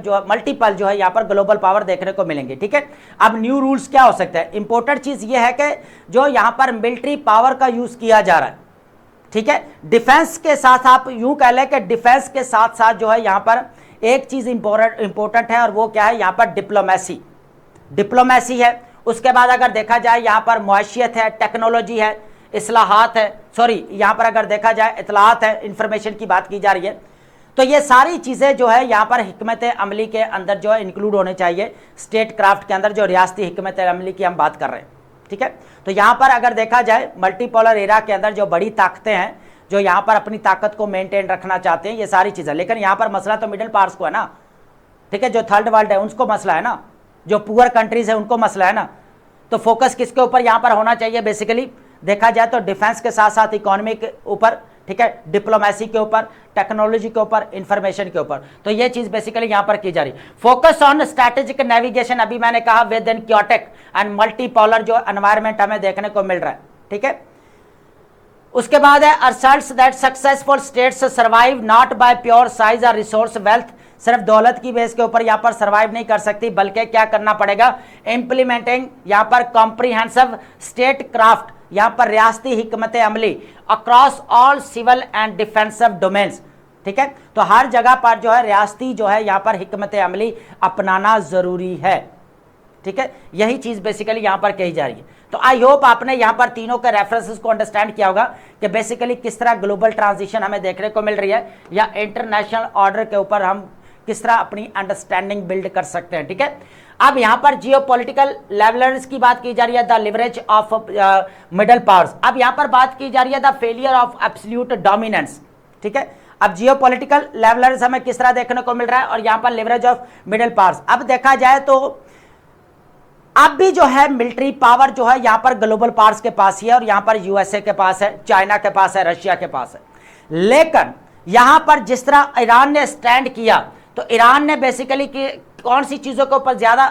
जो है यहां पर ग्लोबल पावर देखने को मिलेंगे, ठीक है। अब न्यू रूल्स क्या हो सकते हैं, इंपॉर्टेंट चीज ये है कि जो यहां पर मिलिट्री पावर का यूज किया जा रहा है, ठीक है, डिफेंस के साथ, आप यूं कह लें कि डिफेंस के साथ साथ जो है यहां पर एक चीज इंपॉर्टेंट है, और वो क्या है, यहां पर डिप्लोमेसी है। उसके बाद अगर देखा जाए यहां पर मुआशियत है, टेक्नोलॉजी है, इस्लाहात है, सॉरी यहां पर अगर देखा जाए इतलात है, इंफॉर्मेशन की बात की जा रही है। तो ये सारी चीजें जो है यहाँ पर हिकमत अमली के अंदर जो है इंक्लूड होने चाहिए, स्टेट क्राफ्ट के अंदर जो रियासती हिकमत अमली की हम बात कर रहे हैं, ठीक है। तो यहाँ पर अगर देखा जाए मल्टीपोलर एरा के अंदर जो बड़ी ताकतें हैं, जो यहाँ पर अपनी ताकत को मेंटेन रखना चाहते हैं, ये सारी चीजें, लेकिन यहाँ पर मसला तो मिडिल पावर्स को है ना, ठीक है, जो थर्ड वर्ल्ड है उनको मसला है ना, जो पुअर कंट्रीज है उनको मसला है ना। तो फोकस किसके ऊपर यहाँ पर होना चाहिए, बेसिकली देखा जाए तो डिफेंस के साथ साथ इकोनॉमी के ऊपर, ठीक है, डिप्लोमेसी के ऊपर, टेक्नोलॉजी के ऊपर, इंफॉर्मेशन के ऊपर। तो ये चीज बेसिकली यहां पर की जा रही। फोकस ऑन स्ट्रैटेजिक नेविगेशन, अभी मैंने कहा with in chaotic and multipolar जो एनवायरमेंट हमें देखने को मिल रहा है, ठीक है। उसके बाद है asserts that successful states survive not by pure size और रिसोर्स वेल्थ। सिर्फ दौलत की बेस के ऊपर यहां पर सर्वाइव नहीं कर सकती, बल्कि क्या करना पड़ेगा, इंप्लीमेंटिंग यहां पर कॉम्प्रिहेंसिव स्टेट क्राफ्ट, यहां पर रियासती हिकमत अमली across all civil and defensive domains, ठीक है। तो हर जगह पर जो है रियासती जो है यहां पर हिकमत अमली अपनाना जरूरी है, ठीक है। यही चीज बेसिकली यहां पर कही जा रही है। तो आई होप आपने यहां पर तीनों के रेफरेंसेस को अंडरस्टैंड किया होगा कि बेसिकली किस तरह ग्लोबल ट्रांजिशन हमें देखने को मिल रही है, या इंटरनेशनल ऑर्डर के ऊपर हम किस तरह अपनी अंडरस्टैंडिंग बिल्ड कर सकते हैं, ठीक है। अब यहां पर जियोपॉलिटिकल लेवलर्स की बात की जा रही है, the leverage of middle powers. अब यहां पर बात की जा रही है the failure of absolute dominance, ठीक है। अब जियोपॉलिटिकल लेवलर्स हमें किस तरह देखने को मिल रहा है, और यहां पर लिवरेज ऑफ मिडल पावर्स। अब देखा जाए तो अब भी जो है मिलिट्री पावर जो है यहां पर ग्लोबल पावर्स के पास ही है, और यहां पर यूएसए के पास है, चाइना के पास है, रशिया के पास है। लेकिन यहां पर जिस तरह ईरान ने स्टैंड किया, तो ईरान ने बेसिकली कौन सी चीजों के ऊपर ज्यादा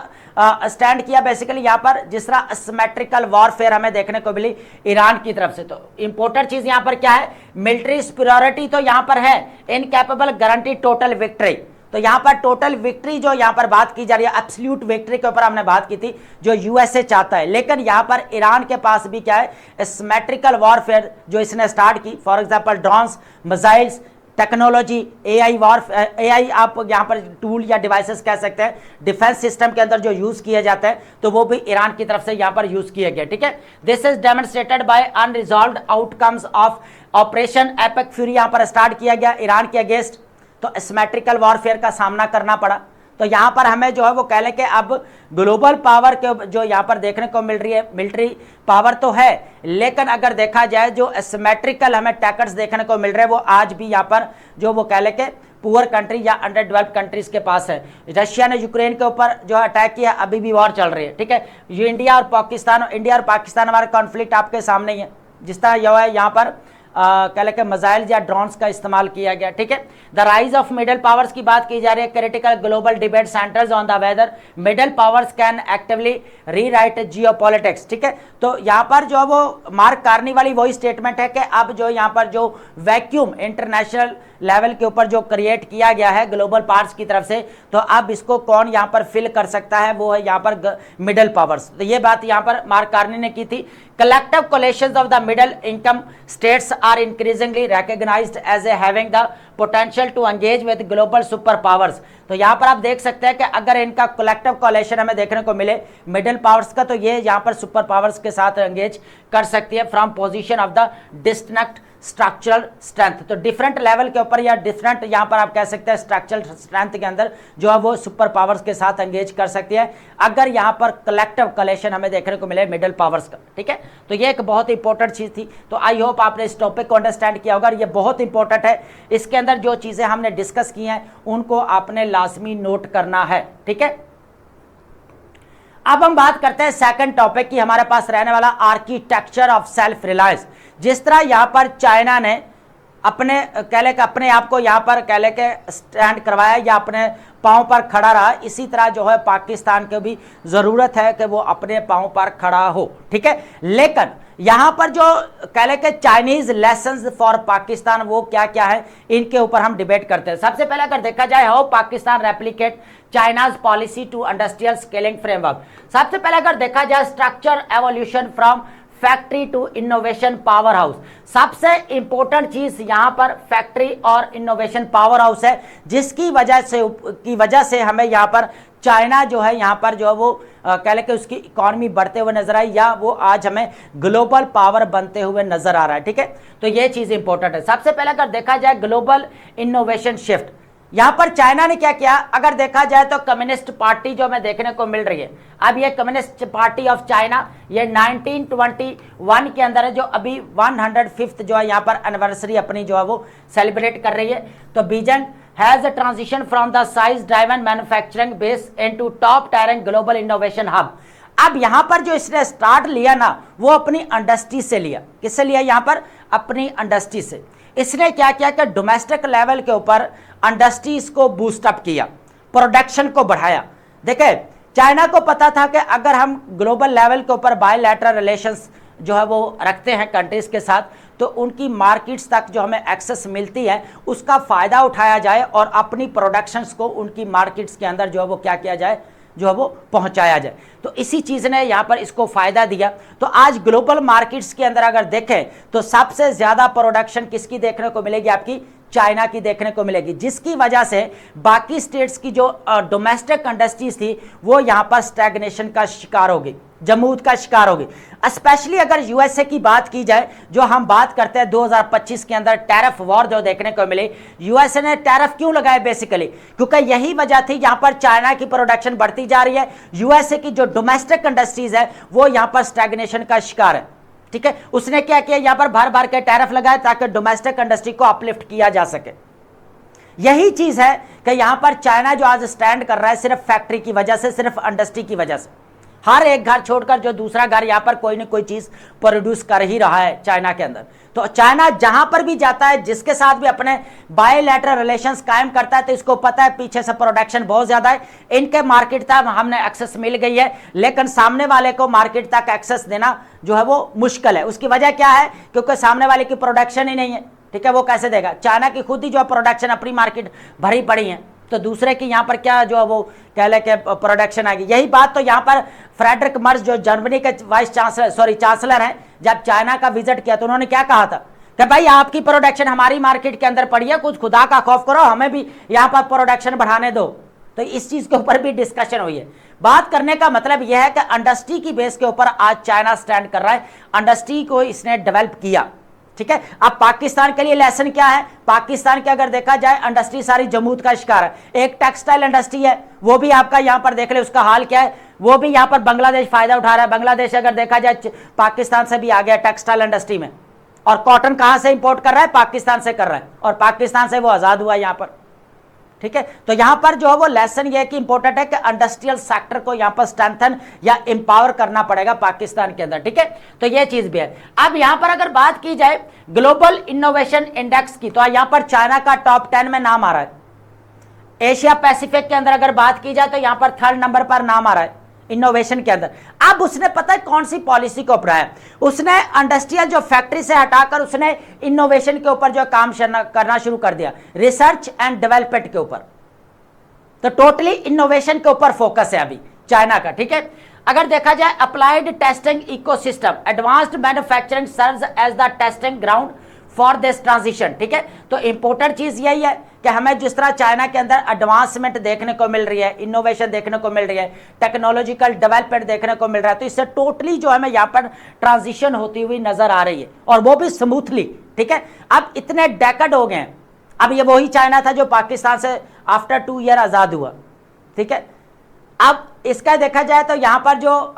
स्टैंड किया, बेसिकली यहां पर जिस तरह असिमेट्रिकल वॉरफेयर हमें देखने को मिली ईरान की तरफ से। तो इंपॉर्टेंट चीज यहां पर क्या है, मिलिट्री सुपीरियरिटी तो यहां पर है, इनकैपेबल गारंटी टोटल विक्ट्री। तो यहाँ पर टोटल विक्ट्री जो यहाँ पर बात की जा रही है, एब्सोल्यूट विक्ट्री के ऊपर हमने बात की थी, जो यूएसए चाहता है। लेकिन यहाँ पर ईरान के पास भी क्या है, सिमेट्रिकल वॉरफेयर जो इसने स्टार्ट की, for example drones, missiles, technology, AI आप यहाँ पर टूल या डिवाइसेस कह सकते हैं, डिफेंस सिस्टम के अंदर जो यूज किए जाते हैं, तो वो भी ईरान की तरफ से यहाँ पर यूज किए गए। ठीक है, this is demonstrated by unresolved outcomes of Operation Epic Fury, यहाँ पर स्टार्ट किया गया ईरान के अगेंस्ट, तो एसिमेट्रिकल वॉरफेयर का सामना करना पड़ा। तो यहाँ पर हमें जो है वो कह लें कि अब ग्लोबल पावर के जो यहाँ पर देखने को मिल रही है, मिलिट्री पावर तो है, लेकिन अगर देखा जाए जो एसिमेट्रिकल हमें टैकर्स देखने को मिल रहे हैं, वो आज भी यहाँ पर जो वो कह लें कि पुअर कंट्री या अंडर डेवलप्ड कंट्रीज के पास है। रशिया ने यूक्रेन के ऊपर जो अटैक किया, अभी भी वॉर चल रही है। ठीक है, ये इंडिया और पाकिस्तान हमारा कॉन्फ्लिक्ट आपके सामने ही है, जिस तरह जो है यहाँ पर कह लें मिसाइल्स या ड्रोन्स का इस्तेमाल किया गया। ठीक है, the rise of middle powers की बात की जा रही है, critical global debate centres on the whether middle powers can actively rewrite geopolitics. ठीक है, तो यहाँ पर जो वो मार्क कार्नी वाली वही स्टेटमेंट है कि अब जो यहाँ पर जो वैक्यूम इंटरनेशनल लेवल के ऊपर जो क्रिएट किया गया है ग्लोबल पावर्स की तरफ से, तो अब इसको कौन यहाँ पर फिल कर सकता है, वो है यहाँ पर मिडल पावर्स। तो ये बात यहाँ पर मार्क कार्नी ने की थी। Collective coalitions of the middle income states are increasingly recognised as a having the potential to engage with global super powers. तो यहाँ पर आप देख सकते हैं कि अगर इनका कलेक्टिव कोलिशन हमें देखने को मिले मिडिल पावर्स का, तो ये यहाँ पर सुपर पावर्स के साथ एंगेज कर सकती है from position of the disconnect structural strength. तो डिफरेंट लेवल के ऊपर या डिफरेंट यहाँ पर आप कह सकते हैं स्ट्रक्चरल स्ट्रेंथ के अंदर जो है वो सुपर पावर्स के साथ एंगेज कर सकती है, अगर यहाँ पर कलेक्टिव कोलिशन हमें देखने को मिले मिडिल पावर्स का। ठीक है, तो ये एक बहुत इंपॉर्टेंट चीज थी। तो आई होप आपने इस टॉपिक को अंडरस्टैंड किया होगा, ये बहुत इंपॉर्टेंट है। इसके अंदर जो चीजें हमने डिस्कस की हैं उनको आपने लाजमी नोट करना है। ठीक है, अब हम बात करते हैं सेकंड टॉपिक की, हमारे पास रहने वाला आर्किटेक्चर ऑफ सेल्फ रिलायंस। जिस तरह यहां पर चाइना ने अपने कह ले अपने आप को यहां पर कह ले के स्टैंड करवाया या अपने पांव पर खड़ा रहा, इसी तरह जो है पाकिस्तान को भी जरूरत है कि वो अपने पांव पर खड़ा हो। ठीक है, लेकिन यहां पर जो कह ले के चाइनीज लेसन्स फॉर पाकिस्तान वो क्या क्या है, इनके ऊपर हम डिबेट करते हैं। सबसे पहले अगर देखा जाए how Pakistan replicate China's policy to industrial scaling framework. सबसे पहले अगर देखा जाए structure evolution from factory to innovation power house. सबसे इंपॉर्टेंट चीज यहां पर फैक्ट्री और इनोवेशन पावर हाउस है, जिसकी वजह से हमें यहां पर चाइना जो है यहां पर जो है वो कह लें कि उसकी इकोनॉमी बढ़ते हुए नजर आई या वो आज हमें ग्लोबल पावर बनते हुए नजर आ रहा है। ठीक है, तो ये चीज इंपॉर्टेंट है। सबसे पहले अगर देखा जाए ग्लोबल इनोवेशन शिफ्ट, यहां पर चाइना ने क्या किया, अगर देखा जाए तो कम्युनिस्ट पार्टी जो हमें देखने को मिल रही है, अब ये कम्युनिस्ट पार्टी ऑफ चाइना ये 1921 के अंदर है, जो अभी 105th जो है यहां पर एनिवर्सरी अपनी जो है वो सेलिब्रेट कर रही है। तो Beijing has a transition from the size driven manufacturing base into top tiring global innovation hub. अब यहां पर जो इसने स्टार्ट लिया ना, वो अपनी इंडस्ट्री से लिया। किससे लिया, यहां पर अपनी इंडस्ट्री से। इसने क्या किया कि डोमेस्टिक लेवल के ऊपर इंडस्ट्रीज को बूस्ट अप किया, प्रोडक्शन को बढ़ाया। देखिए चाइना को पता था कि अगर हम ग्लोबल लेवल के ऊपर बायलैटरल रिलेशंस जो है वो रखते हैं कंट्रीज के साथ, तो उनकी मार्केट्स तक जो हमें एक्सेस मिलती है उसका फायदा उठाया जाए और अपनी प्रोडक्शंस को उनकी मार्केट्स के अंदर जो है वो क्या किया जाए, जो है वो पहुंचाया जाए। तो इसी चीज ने यहां पर इसको फायदा दिया। तो आज ग्लोबल मार्केट्स के अंदर अगर देखें तो सबसे ज्यादा प्रोडक्शन किसकी देखने को मिलेगी, आपकी चाइना की देखने को मिलेगी, जिसकी वजह से बाकी स्टेट्स की जो डोमेस्टिक इंडस्ट्रीज थी वो यहां पर स्टैग्नेशन का शिकार होगी, जमूद का शिकार होगी। स्पेशली अगर यूएसए की बात की जाए, जो हम बात करते हैं 2025 के अंदर टैरिफ वॉर जो देखने को मिले, यूएसए ने टैरिफ क्यों लगाए, बेसिकली क्योंकि यही वजह थी, यहां पर चाइना की प्रोडक्शन बढ़ती जा रही है, यूएसए की जो डोमेस्टिक इंडस्ट्रीज है वो यहां पर स्टैग्नेशन का शिकार है। ठीक है, उसने क्या किया, यहां पर भर भर के टैरिफ लगाए ताकि डोमेस्टिक इंडस्ट्री को अपलिफ्ट किया जा सके। यही चीज है कि यहां पर चाइना जो आज स्टैंड कर रहा है सिर्फ फैक्ट्री की वजह से, सिर्फ इंडस्ट्री की वजह से। हर एक घर छोड़कर जो दूसरा घर यहां पर कोई ना कोई चीज प्रोड्यूस कर ही रहा है चाइना के अंदर। तो चाइना जहां पर भी जाता है, जिसके साथ भी अपने बायलैटरल रिलेशंस कायम करता है, तो इसको पता है पीछे से प्रोडक्शन बहुत ज्यादा है, इनके मार्केट तक हमने एक्सेस मिल गई है, लेकिन सामने वाले को मार्केट तक एक्सेस देना जो है वो मुश्किल है। उसकी वजह क्या है, क्योंकि सामने वाले की प्रोडक्शन ही नहीं है। ठीक है, वो कैसे देगा, चाइना की खुद ही जो प्रोडक्शन अपनी मार्केट भरी पड़ी है, तो दूसरे की यहाँ पर क्या जो वो कह ले के प्रोडक्शन आएगी। यही बात तो यहाँ पर फ्रेडरिक मर्ज जो जर्मनी के चांसलर हैं, जब चाइना का विजिट किया तो उन्होंने क्या कहा था कि भाई आपकी प्रोडक्शन हमारी मार्केट के अंदर पड़ी है, कुछ खुदा का खौफ करो, हमें भी यहाँ पर प्रोडक्शन बढ़ाने दो। तो इस चीज के ऊपर भी डिस्कशन हुई है। बात करने का मतलब यह है कि इंडस्ट्री की बेस के ऊपर आज चाइना स्टैंड कर रहा है, इंडस्ट्री को इसने डेवलप किया, ठीक है। अब पाकिस्तान के लिए लेसन क्या है, पाकिस्तान के अगर देखा जाए इंडस्ट्री सारी जमूत का शिकार है। एक टेक्सटाइल इंडस्ट्री है, वो भी आपका यहां पर देख ले उसका हाल क्या है, वो भी यहां पर बांग्लादेश फायदा उठा रहा है। बांग्लादेश अगर देखा जाए पाकिस्तान से भी आ गया टेक्सटाइल इंडस्ट्री में, और कॉटन कहां से इंपोर्ट कर रहा है, पाकिस्तान से कर रहा है, और पाकिस्तान से वो आजाद हुआ यहां पर, ठीक है। तो यहां पर जो है वो लेसन ये है कि इंपॉर्टेंट है कि इंडस्ट्रियल सेक्टर को यहां पर स्ट्रेंथन या एम्पावर करना पड़ेगा पाकिस्तान के अंदर, ठीक है। तो ये चीज भी है। अब यहां पर अगर बात की जाए ग्लोबल इनोवेशन इंडेक्स की, तो यहां पर चाइना का टॉप 10 में नाम आ रहा है। एशिया पैसिफिक के अंदर अगर बात की जाए तो यहां पर 3rd नंबर पर नाम आ रहा है इनोवेशन के अंदर। अब उसने पता है कौन सी पॉलिसी को अपनाया, उसने इंडस्ट्रियल जो फैक्ट्री से हटाकर उसने इनोवेशन के ऊपर जो काम करना शुरू कर दिया, रिसर्च एंड डेवलपमेंट के ऊपर। तो टोटली इनोवेशन के ऊपर फोकस है अभी चाइना का, ठीक है। अगर देखा जाए applied testing ecosystem, advanced manufacturing serves as the testing ground for this transition, ठीक है। तो इंपॉर्टेंट चीज यही है कि हमें जिस तरह चाइना के अंदर एडवांसमेंट देखने को मिल रही है, इनोवेशन देखने को मिल रही है, टेक्नोलॉजिकल डेवलपमेंट देखने को मिल रहा है, तो इससे टोटली जो हमें यहाँ पर ट्रांजिशन होती हुई नजर आ रही है, और वो भी स्मूथली, ठीक है। अब इतने डेकेड हो गए हैं, अब ये वही चाइना था जो पाकिस्तान से आफ्टर 2 ईयर आजाद हुआ, ठीक है। अब इसका देखा जाए तो यहाँ पर जो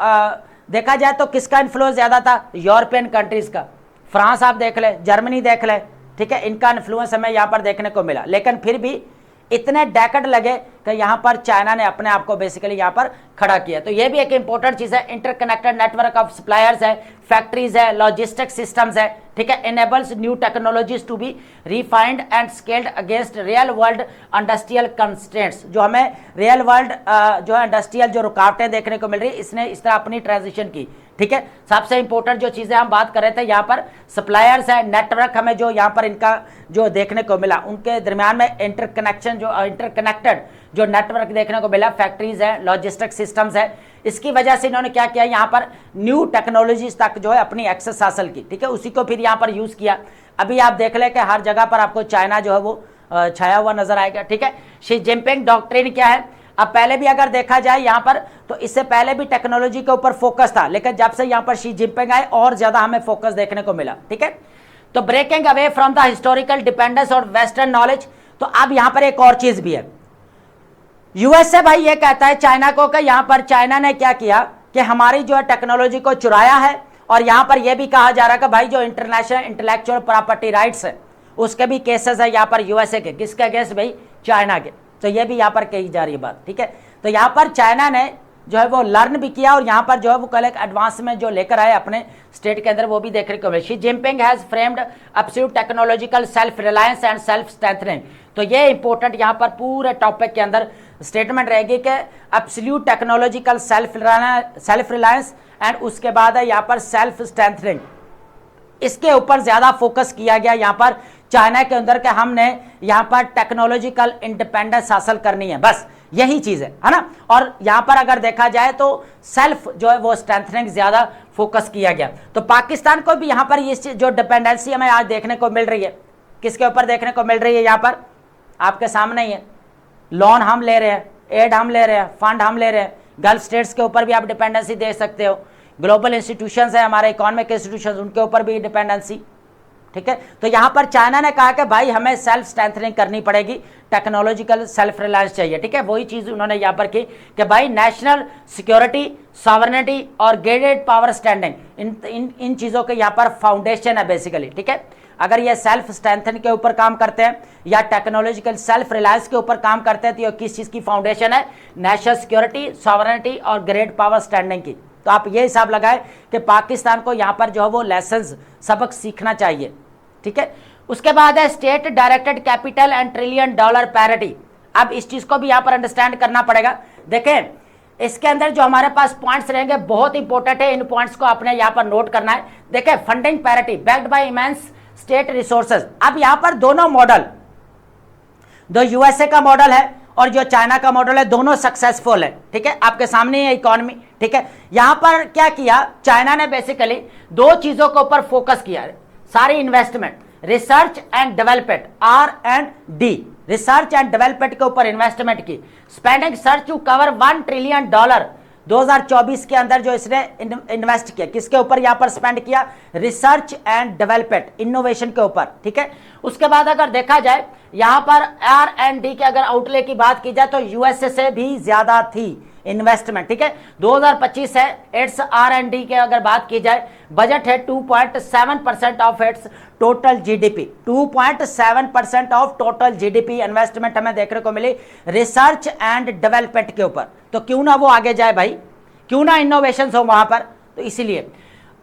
देखा जाए तो किसका इन्फ्लुएंस ज्यादा था, यूरोपियन कंट्रीज का। फ्रांस आप देख ले, जर्मनी देख ले, ठीक है, इनका इन्फ्लुएंस हमें यहाँ पर देखने को मिला। लेकिन फिर भी इतने डेकेड लगे कि यहाँ पर चाइना ने अपने आप को बेसिकली यहाँ पर खड़ा किया। तो ये भी एक इंपॉर्टेंट चीज है। इंटरकनेक्टेड नेटवर्क ऑफ सप्लायर्स है, फैक्ट्रीज है, लॉजिस्टिक सिस्टम्स है, ठीक है। Enables new technologies to be refined and scaled against real world industrial constraints. जो हमें रियल वर्ल्ड जो है इंडस्ट्रियल जो रुकावटें देखने को मिल रही है, इसने इस तरह अपनी ट्रांजिशन की, ठीक है। सबसे इंपॉर्टेंट जो चीजें हम बात कर रहे थे यहाँ पर सप्लायर्स है, नेटवर्क हमें जो यहाँ पर इनका जो देखने को मिला, उनके दरमियान में इंटरकनेक्शन जो इंटरकनेक्टेड जो नेटवर्क देखने को मिला, फैक्ट्रीज है, लॉजिस्टिक सिस्टम्स है। इसकी वजह से इन्होंने क्या किया, यहाँ पर न्यू टेक्नोलॉजीज तक जो है अपनी एक्सेस हासिल की, ठीक है। उसी को फिर यहाँ पर यूज किया। अभी आप देख ले कि हर जगह पर आपको चाइना जो है वो छाया हुआ नजर आएगा, ठीक है। शी जिनपिंग डॉक्ट्रिन क्या है, अब पहले भी अगर देखा जाए यहाँ पर, तो इससे पहले भी टेक्नोलॉजी के ऊपर फोकस था, लेकिन जब से यहाँ पर शी जिनपिंग आए और ज्यादा हमें फोकस देखने को मिला, ठीक है। तो breaking away from the historical dependence on western knowledge. तो अब यहाँ पर एक और चीज भी है, यूएसए भाई ये कहता है चाइना को कि यहाँ पर चाइना ने क्या किया कि हमारी जो है टेक्नोलॉजी को चुराया है, और यहाँ पर यह भी कहा जा रहा है कि भाई जो इंटरनेशनल इंटेलेक्चुअल प्रॉपर्टी राइट्स है उसके भी केसेस है यहाँ पर यूएसए के, किसके अगेंस्ट भाई, चाइना के। तो ये भी यहाँ पर कही जा रही है बात, ठीक है। तो यहाँ पर चाइना ने जो है वो लर्न भी किया, और यहाँ पर जो है वो कल एक एडवांसमेंट जो लेकर आए अपने स्टेट के अंदर, वो भी देखने को मिले। Xi Jinping has framed absolute technological self reliance and self strengthening. तो ये इंपॉर्टेंट यहाँ पर पूरे टॉपिक के अंदर स्टेटमेंट रहेगी कि absolute technological self reliance and उसके बाद है यहाँ पर सेल्फ स्ट्रेंथनिंग। इसके ऊपर ज्यादा फोकस किया गया यहाँ पर चाइना के अंदर कि हमने यहाँ पर टेक्नोलॉजिकल इंडिपेंडेंस हासिल करनी है, बस यही चीज है ना। और यहाँ पर अगर देखा जाए तो सेल्फ जो है वो स्ट्रेंथनिंग ज्यादा फोकस किया गया। तो पाकिस्तान को भी यहाँ पर ये जो डिपेंडेंसी हमें आज देखने को मिल रही है, किसके ऊपर देखने को मिल रही है, यहाँ पर आपके सामने ही है। लोन हम ले रहे हैं, एड हम ले रहे हैं, फंड हम ले रहे हैं, गल्फ स्टेट्स के ऊपर भी आप डिपेंडेंसी दे सकते हो, ग्लोबल इंस्टीट्यूशंस है हमारे इकोनॉमिक इंस्टीट्यूशंस, उनके ऊपर भी डिपेंडेंसी, ठीक है। तो यहाँ पर चाइना ने कहा कि भाई हमें सेल्फ स्ट्रेंथनिंग करनी पड़ेगी, टेक्नोलॉजिकल सेल्फ रिलायंस चाहिए, ठीक है। वही चीज उन्होंने यहाँ पर की कि भाई नेशनल सिक्योरिटी, सॉवरेनिटी और ग्रेडेड पावर स्टैंडिंग, इन चीजों के यहाँ पर फाउंडेशन है बेसिकली, ठीक है। अगर ये सेल्फ स्ट्रेंथन के ऊपर काम करते हैं या टेक्नोलॉजिकल सेल्फ रिलायंस के ऊपर काम करते हैं, तो ये किस चीज की फाउंडेशन है, नेशनल सिक्योरिटी, सॉवरेनिटी और ग्रेड पावर स्टैंडिंग की। तो आप ये हिसाब लगाए कि पाकिस्तान को यहाँ पर जो है वो लेसन्स सबक सीखना चाहिए, ठीक है। उसके बाद है state directed capital and $1 trillion parity. अब इस चीज को भी यहाँ पर अंडरस्टैंड करना पड़ेगा। देखें इसके अंदर जो हमारे पास पॉइंट्स रहेंगे बहुत इंपॉर्टेंट है, इन पॉइंट्स को आपने यहाँ पर नोट करना है। देखें funding parity backed by immense state resources. अब यहाँ पर दोनों मॉडल, दो यूएसए का मॉडल है और जो चाइना का मॉडल है, दोनों सक्सेसफुल है। ठीक है, आपके सामने है इकोनॉमी। ठीक है, यहां पर क्या किया चाइना ने, बेसिकली दो चीजों के ऊपर फोकस किया, सारी investment, research and development, R&D, research and development के ऊपर इन्वेस्टमेंट की। Spending surged to cover $1 trillion 2024 के अंदर जो इसने इन्वेस्ट किया, किसके ऊपर यहां पर स्पेंड किया, रिसर्च एंड डेवलपमेंट, इनोवेशन के ऊपर। ठीक है, उसके बाद अगर देखा जाए यहां पर R&D के अगर आउटले की बात की जाए तो यूएसए से भी ज्यादा थी इन्वेस्टमेंट। ठीक है, 2025 है, इट्स R&D के अगर बात की जाए बजट है 2.7% of its total GDP, 2.7% of total GDP investment हमें देखने को मिली रिसर्च एंड डेवलपमेंट के ऊपर। तो क्यों ना वो आगे जाए भाई, क्यों ना इनोवेशन हो वहां पर, तो इसीलिए।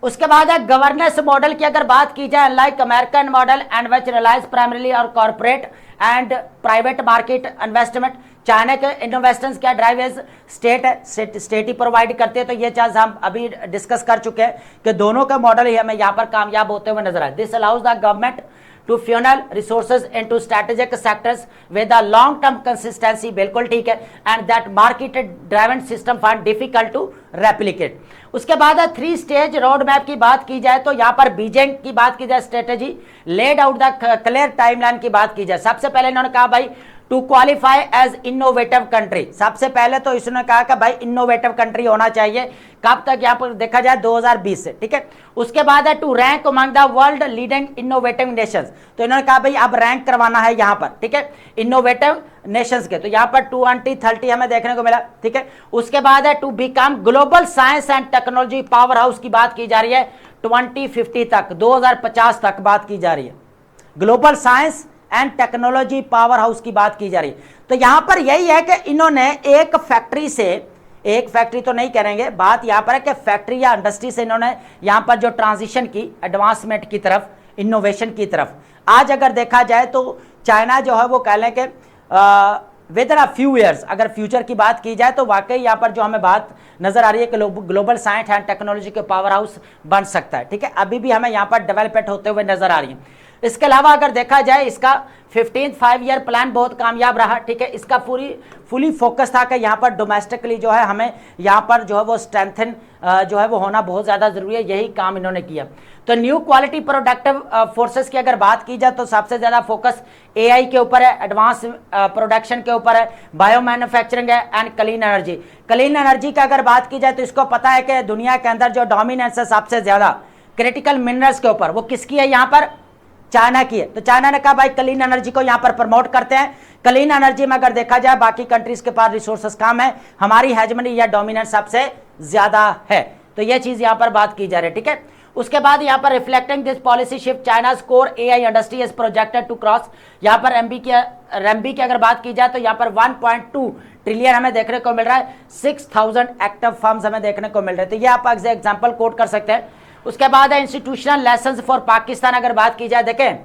उसके बाद है गवर्नेंस मॉडल की अगर बात की जाए, like American model and which reliance primarily और corporate and private market investment. China के इन्वेस्टमेंट क्या ड्राइव है, स्टेट है, स्टेट ही प्रोवाइड करते हैं। तो ये चीज हम अभी डिस्कस कर चुके हैं कि दोनों का मॉडल ही हमें यहाँ पर कामयाब होते हुए नजर आए। This allows the government to funnel resources into strategic sectors with a long term consistency, बिल्कुल ठीक है, and that market driven system find difficult to replicate. उसके बाद 3 स्टेज रोड मैप की बात की जाए तो यहाँ पर बीजिंग की बात की जाए, strategy laid out the clear timeline की बात की जाए। सबसे पहले इन्होंने कहा भाई to qualify as innovative country, सबसे पहले तो इसने कहा कि भाई इनोवेटिव कंट्री होना चाहिए, कब तक यहाँ पर देखा जाए 2020 से। ठीक है, उसके बाद है to rank among the world leading innovative nations. तो इन्होंने कहा भाई अब रैंक करवाना है यहाँ पर, ठीक है, इनोवेटिव नेशंस के। तो यहाँ पर 2030 हमें देखने को मिला। ठीक है, उसके बाद है to become global science and technology power house की बात की जा रही है 2050 तक, 2050 तक बात की जा रही है, global science and technology power house की बात की जा रही है। तो यहां पर यही है कि इन्होंने एक फैक्ट्री से, एक फैक्ट्री तो नहीं करेंगे, बात यहां पर है कि फैक्ट्री या इंडस्ट्री से इन्होंने यहां पर जो ट्रांजिशन की एडवांसमेंट की तरफ, इनोवेशन की तरफ। आज अगर देखा जाए तो चाइना जो है वो कह लें कि with in a few years, अगर फ्यूचर की बात की जाए तो वाकई यहाँ पर जो हमें बात नजर आ रही है कि ग्लोबल साइंस एंड टेक्नोलॉजी के पावर हाउस बन सकता है। ठीक है, अभी भी हमें यहाँ पर डेवलपमेंट होते हुए नजर आ रही है। इसके अलावा अगर देखा जाए इसका 15th 5 ईयर प्लान बहुत कामयाब रहा। ठीक है, इसका फुली फोकस था कि यहाँ पर डोमेस्टिकली जो है हमें यहाँ पर जो है वो स्ट्रेंथन जो है वो होना बहुत ज़्यादा ज़रूरी है, यही काम इन्होंने किया। तो न्यू क्वालिटी प्रोडक्टिव फोर्सेस की अगर बात की जाए तो सबसे ज़्यादा फोकस AI के ऊपर है, एडवांस प्रोडक्शन के ऊपर है, बायो मैन्युफैक्चरिंग है and clean energy. Clean energy की अगर बात की जाए तो इसको पता है कि दुनिया के अंदर जो डोमिनेंस है सबसे ज़्यादा क्रिटिकल मिनरल्स के ऊपर, वो किसकी है, यहाँ पर चाइना की है। तो चाइना ने कहा भाई क्लीन एनर्जी को यहां पर प्रमोट करते हैं। क्लीन एनर्जी में अगर देखा जाए बाकी कंट्रीज के पास रिसोर्सेस कम है, हमारी हेजमनी या डोमिनेंस सबसे ज्यादा है। तो यह चीज यहां पर बात की जा रही है। ठीक है, उसके बाद यहां पर reflecting this policy shift China's core AI industry is projected to cross, यहां पर RMB की अगर बात की जाए तो यहां पर 1.2 ट्रिलियन हमें देखने को मिल रहा है, 6000 एक्टिव फर्म्स हमें देखने को मिल रहे हैं। तो ये आप एग्जाम्पल कोट कर सकते हैं। उसके बाद है इंस्टीट्यूशनल लेसन्स फॉर पाकिस्तान, अगर बात की जाए, देखें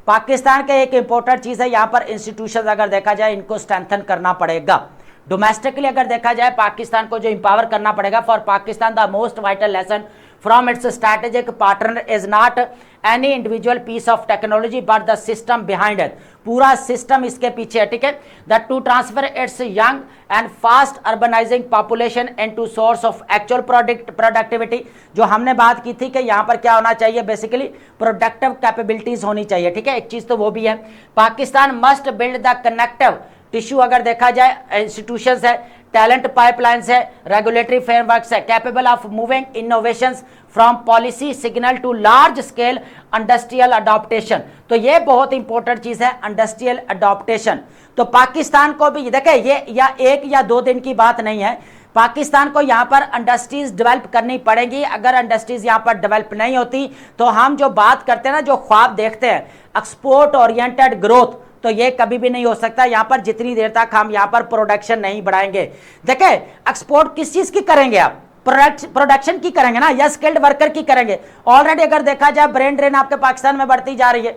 पाकिस्तान के एक इंपॉर्टेंट चीज है यहाँ पर इंस्टीट्यूशन, अगर देखा जाए इनको स्ट्रेंथन करना पड़ेगा। डोमेस्टिकली अगर देखा जाए पाकिस्तान को जो इंपावर करना पड़ेगा। For Pakistan the most vital lesson from its strategic partner is not any individual piece of technology but the system behind it, पूरा सिस्टम इसके पीछे है। ठीक है, that to transfer its young and fast urbanising population into source of actual productivity. जो हमने बात की थी कि यहाँ पर क्या होना चाहिए, बेसिकली प्रोडक्टिव कैपेबिलिटीज होनी चाहिए। ठीक है, एक चीज तो वो भी है। Pakistan must build the connective tissue, अगर देखा जाए इंस्टीट्यूशंस है, टैलेंट पाइपलाइंस है, रेगुलेटरी फ्रेमवर्क्स है, capable of moving innovations from policy signal to large scale industrial adoption. तो ये बहुत इंपॉर्टेंट चीज है, इंडस्ट्रियल अडॉप्टेशन। तो पाकिस्तान को भी देखें, ये या 1 या 2 दिन की बात नहीं है, पाकिस्तान को यहाँ पर इंडस्ट्रीज डेवलप करनी पड़ेगी। अगर इंडस्ट्रीज यहाँ पर डेवलप नहीं होती तो हम जो बात करते हैं ना, जो ख्वाब देखते हैं एक्सपोर्ट ओरिएंटेड ग्रोथ, तो ये कभी भी नहीं हो सकता यहाँ पर जितनी देर तक हम यहाँ पर प्रोडक्शन नहीं बढ़ाएंगे। देखें एक्सपोर्ट किस चीज की करेंगे आप, प्रोडक्शन की करेंगे ना, या स्किल्ड वर्कर की करेंगे। ऑलरेडी अगर देखा जाए ब्रेन ड्रेन आपके पाकिस्तान में बढ़ती जा रही है।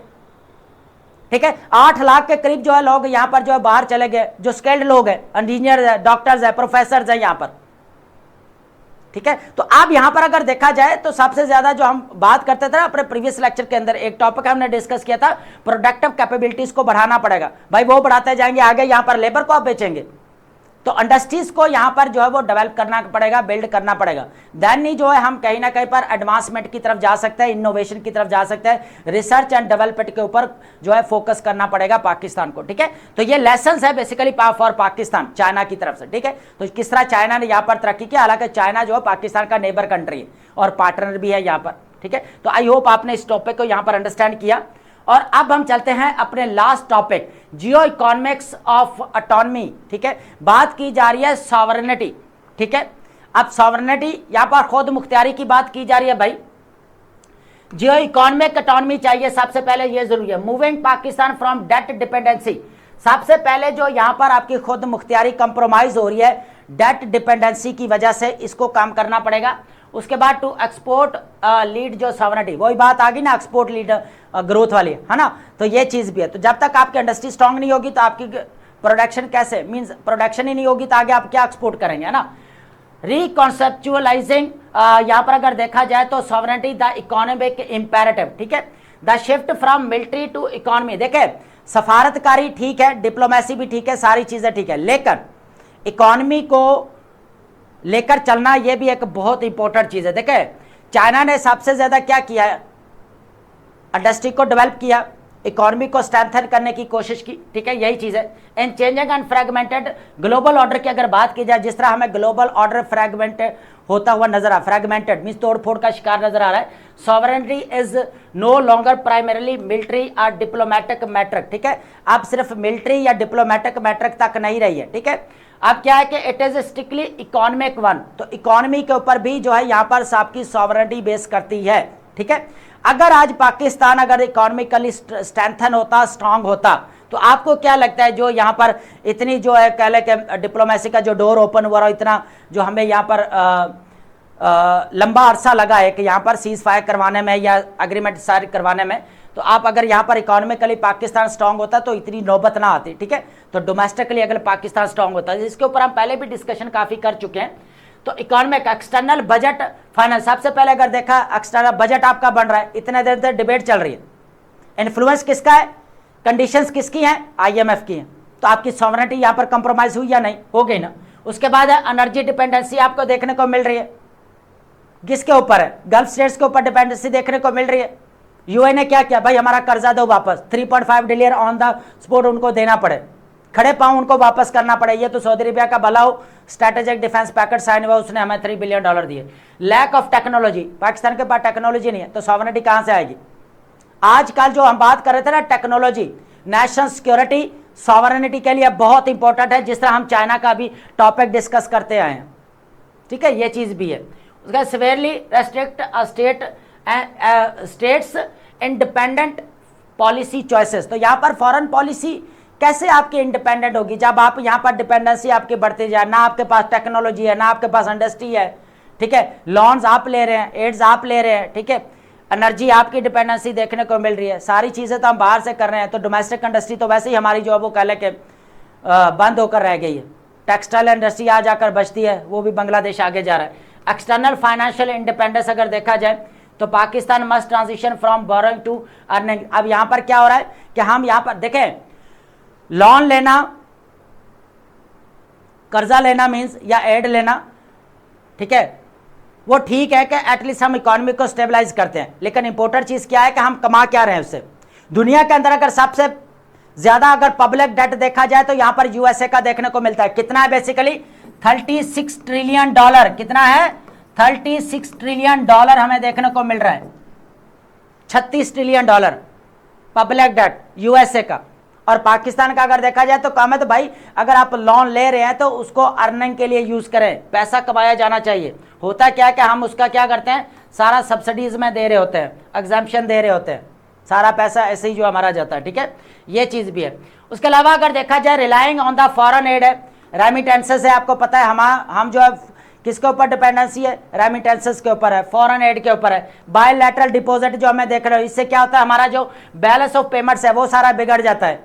ठीक है, 8 लाख के करीब जो है लोग यहाँ पर जो है बाहर चले गए, जो स्किल्ड लोग हैं, इंजीनियर है, डॉक्टर्स है, प्रोफेसर है यहाँ पर। ठीक है। तो अब यहां पर अगर देखा जाए तो सबसे ज्यादा जो हम बात करते थे ना अपने प्रीवियस लेक्चर के अंदर, एक टॉपिक हमने डिस्कस किया था, प्रोडक्टिव कैपेबिलिटीज को बढ़ाना पड़ेगा। भाई वो बढ़ाते जाएंगे, आगे यहां पर लेबर को आप बेचेंगे, तो इंडस्ट्रीज को यहां पर जो है वो डेवलप करना पड़ेगा, बिल्ड करना पड़ेगा। देन ही जो है हम कहीं ना कहीं पर एडवांसमेंट की तरफ जा सकते हैं, इनोवेशन की तरफ जा सकते हैं, रिसर्च एंड डेवलपमेंट के ऊपर जो है फोकस करना पड़ेगा पाकिस्तान को, ठीक है। तो ये लेसन है बेसिकली फॉर पाकिस्तान चाइना की तरफ से, ठीक है। तो किस तरह चाइना ने यहाँ पर तरक्की की, हालांकि चाइना जो है पाकिस्तान का नेबर कंट्री है और पार्टनर भी है यहाँ पर, ठीक है। तो आई होप आपने इस टॉपिक को यहाँ पर अंडरस्टैंड किया। और अब हम चलते हैं अपने last topic, Jio economics of autonomy, ठीक है। बात की जा रही है सॉवरेनिटी, ठीक है। अब सॉवरेनिटी यहां पर खुद मुख्तियारी की बात की जा रही है। भाई जियो इकोनॉमिक ऑटोनॉमी चाहिए, सबसे पहले ये जरूरी है। Moving Pakistan from debt dependency, सबसे पहले जो यहां पर आपकी खुद मुख्तियारी कंप्रोमाइज हो रही है डेट डिपेंडेंसी की वजह से, इसको काम करना पड़ेगा। उसके बाद टू एक्सपोर्ट लीड जो सॉवरेनिटी, वही बात आ गई ना, एक्सपोर्ट लीड ग्रोथ वाली, है ना। तो ये चीज भी है। तो जब तक आपकी इंडस्ट्री स्ट्रांग नहीं होगी तो आपकी प्रोडक्शन कैसे, मींस प्रोडक्शन ही नहीं होगी तो आगे आप क्या एक्सपोर्ट करेंगे, है ना। रिकॉन्सेप्चुअलाइजिंग, यहां पर अगर देखा जाए तो सॉवरेनिटी द इकोनॉमिक इंपेरेटिव, ठीक है। The shift from military to economy, देखे सफारतकारी ठीक है, डिप्लोमेसी भी ठीक है, सारी चीजें ठीक है, लेकिन इकोनॉमी को लेकर चलना यह भी एक बहुत इंपॉर्टेंट चीज है। देखे चाइना ने सबसे ज्यादा क्या किया है, इंडस्ट्री को डेवलप किया, इकोनॉमी को स्ट्रेंथन करने की कोशिश की, ठीक है, यही चीज है। इन changing and fragmented global order की अगर बात की जाए, जिस तरह हमें ग्लोबल ऑर्डर फ्रेगमेंटेड होता हुआ नजर आ, फ्रेगमेंटेड मींस तोड़ फोड़ का शिकार नजर आ रहा है। Sovereignty is no longer primarily military और डिप्लोमेटिक मैट्रिक, ठीक है। अब सिर्फ मिलिट्री या डिप्लोमेटिक मैट्रिक तक नहीं रही है, ठीक है। अब क्या है कि it is strictly economic one, तो इकोनॉमी के ऊपर भी जो है यहां पर आपकी सॉवरेनिटी बेस करती है, ठीक है। अगर आज पाकिस्तान अगर इकोनॉमिकली स्ट्रेंथन होता, स्ट्रांग होता, तो आपको क्या लगता है जो यहाँ पर इतनी जो है कह ले कि डिप्लोमेसी का जो डोर ओपन हुआ, इतना जो हमें यहाँ पर लंबा अरसा लगा है कि यहाँ पर सीज फायर करवाने में या अग्रीमेंट साइन करवाने में, तो आप अगर यहाँ पर इकोनॉमिकली पाकिस्तान स्ट्रांग होता तो इतनी नौबत ना आती, ठीक है। तो डोमेस्टिकली अगर पाकिस्तान स्ट्रांग होता, जिसके ऊपर हम पहले भी डिस्कशन काफी कर चुके हैं। तो इकोनॉमिक एक्सटर्नल बजट फाइनेंस, सबसे पहले अगर देखा एक्सटर्नल बजट आपका बन रहा है, इतने देर तक डिबेट चल रही है, इन्फ्लुएंस किसका है, कंडीशंस किसकी हैं, आईएमएफ की हैं। तो आपकी सॉवरेनिटी यहाँ पर कंप्रोमाइज हुई या नहीं, हो गई ना। उसके बाद है एनर्जी डिपेंडेंसी आपको देखने को मिल रही है, किसके ऊपर है, गल्फ स्टेट्स के ऊपर डिपेंडेंसी देखने को मिल रही है। यूएन ने क्या किया, भाई हमारा कर्जा दो वापस, 3.5 ट्रिलियन ऑन द स्पॉट उनको देना पड़े, खड़े पांव उनको वापस करना पड़े। ये तो सऊदी अरेबिया का भला हो, स्ट्रेटेजिक डिफेंस पैकेज साइन हुआ, उसने हमें $3 बिलियन दिए। लैक ऑफ टेक्नोलॉजी, पाकिस्तान के पास टेक्नोलॉजी नहीं है, तो सॉवरेनिटी कहां से आएगी। आजकल जो हम बात कर रहे थे ना, टेक्नोलॉजी नेशनल सिक्योरिटी सॉवरेनिटी के लिए बहुत इंपॉर्टेंट है, जिस तरह हम चाइना का भी टॉपिक डिस्कस करते आए हैं, ठीक है, ये चीज भी है। उसका severely restrict states independent policy choices, तो यहां पर फॉरेन पॉलिसी कैसे आपकी इंडिपेंडेंट होगी जब आप यहां पर डिपेंडेंसी आपकी बढ़ती जाए, ना आपके पास टेक्नोलॉजी है, ना आपके पास इंडस्ट्री है, ठीक है। लोन्स आप ले रहे हैं, एड्स आप ले रहे हैं, ठीक है, एनर्जी आपकी डिपेंडेंसी देखने को मिल रही है, सारी चीजें तो हम बाहर से कर रहे हैं। तो डोमेस्टिक इंडस्ट्री तो वैसे ही हमारी जो है वो कह ले के बंद होकर रह गई है। टेक्सटाइल इंडस्ट्री आ जाकर बचती है, वो भी बांग्लादेश आगे जा रहा है। एक्सटर्नल फाइनेंशियल इंडिपेंडेंस अगर देखा जाए तो Pakistan must transition from borrowing to earning. अब यहां पर क्या हो रहा है कि हम यहां पर देखें, लोन लेना, कर्जा लेना मींस या एड लेना, ठीक है, वो ठीक है कि एटलीस्ट हम इकोनॉमी को स्टेबलाइज करते हैं, लेकिन इंपॉर्टेंट चीज क्या है कि हम कमा क्या रहे हैं उससे। दुनिया के अंदर अगर सबसे ज्यादा अगर पब्लिक डेट देखा जाए तो यहां पर यूएसए का देखने को मिलता है, कितना है बेसिकली $36 ट्रिलियन, कितना है $36 ट्रिलियन हमें देखने को मिल रहा है, $36 ट्रिलियन पब्लिक डेट यूएसए का। और पाकिस्तान का अगर देखा जाए तो कम है। तो भाई अगर आप लोन ले रहे हैं तो उसको अर्निंग के लिए यूज करें, पैसा कमाया जाना चाहिए। होता क्या है कि हम उसका क्या करते हैं, सारा सब्सिडीज में दे रहे होते हैं, एग्जाम्पशन दे रहे होते हैं, सारा पैसा ऐसे ही जो हमारा जाता है, ठीक है, ये चीज भी है। उसके अलावा अगर देखा जाए relying on the foreign add है, रेमिटेंसेस है, आपको पता है हम जो है किसके ऊपर डिपेंडेंसी है, रेमिटेंसेस के ऊपर है, फॉरेन एड के ऊपर है। बायलैटरल डिपॉजिट जो हमें देख रहे हो, इससे क्या होता है, हमारा जो बैलेंस ऑफ पेमेंट्स है वो सारा बिगड़ जाता है,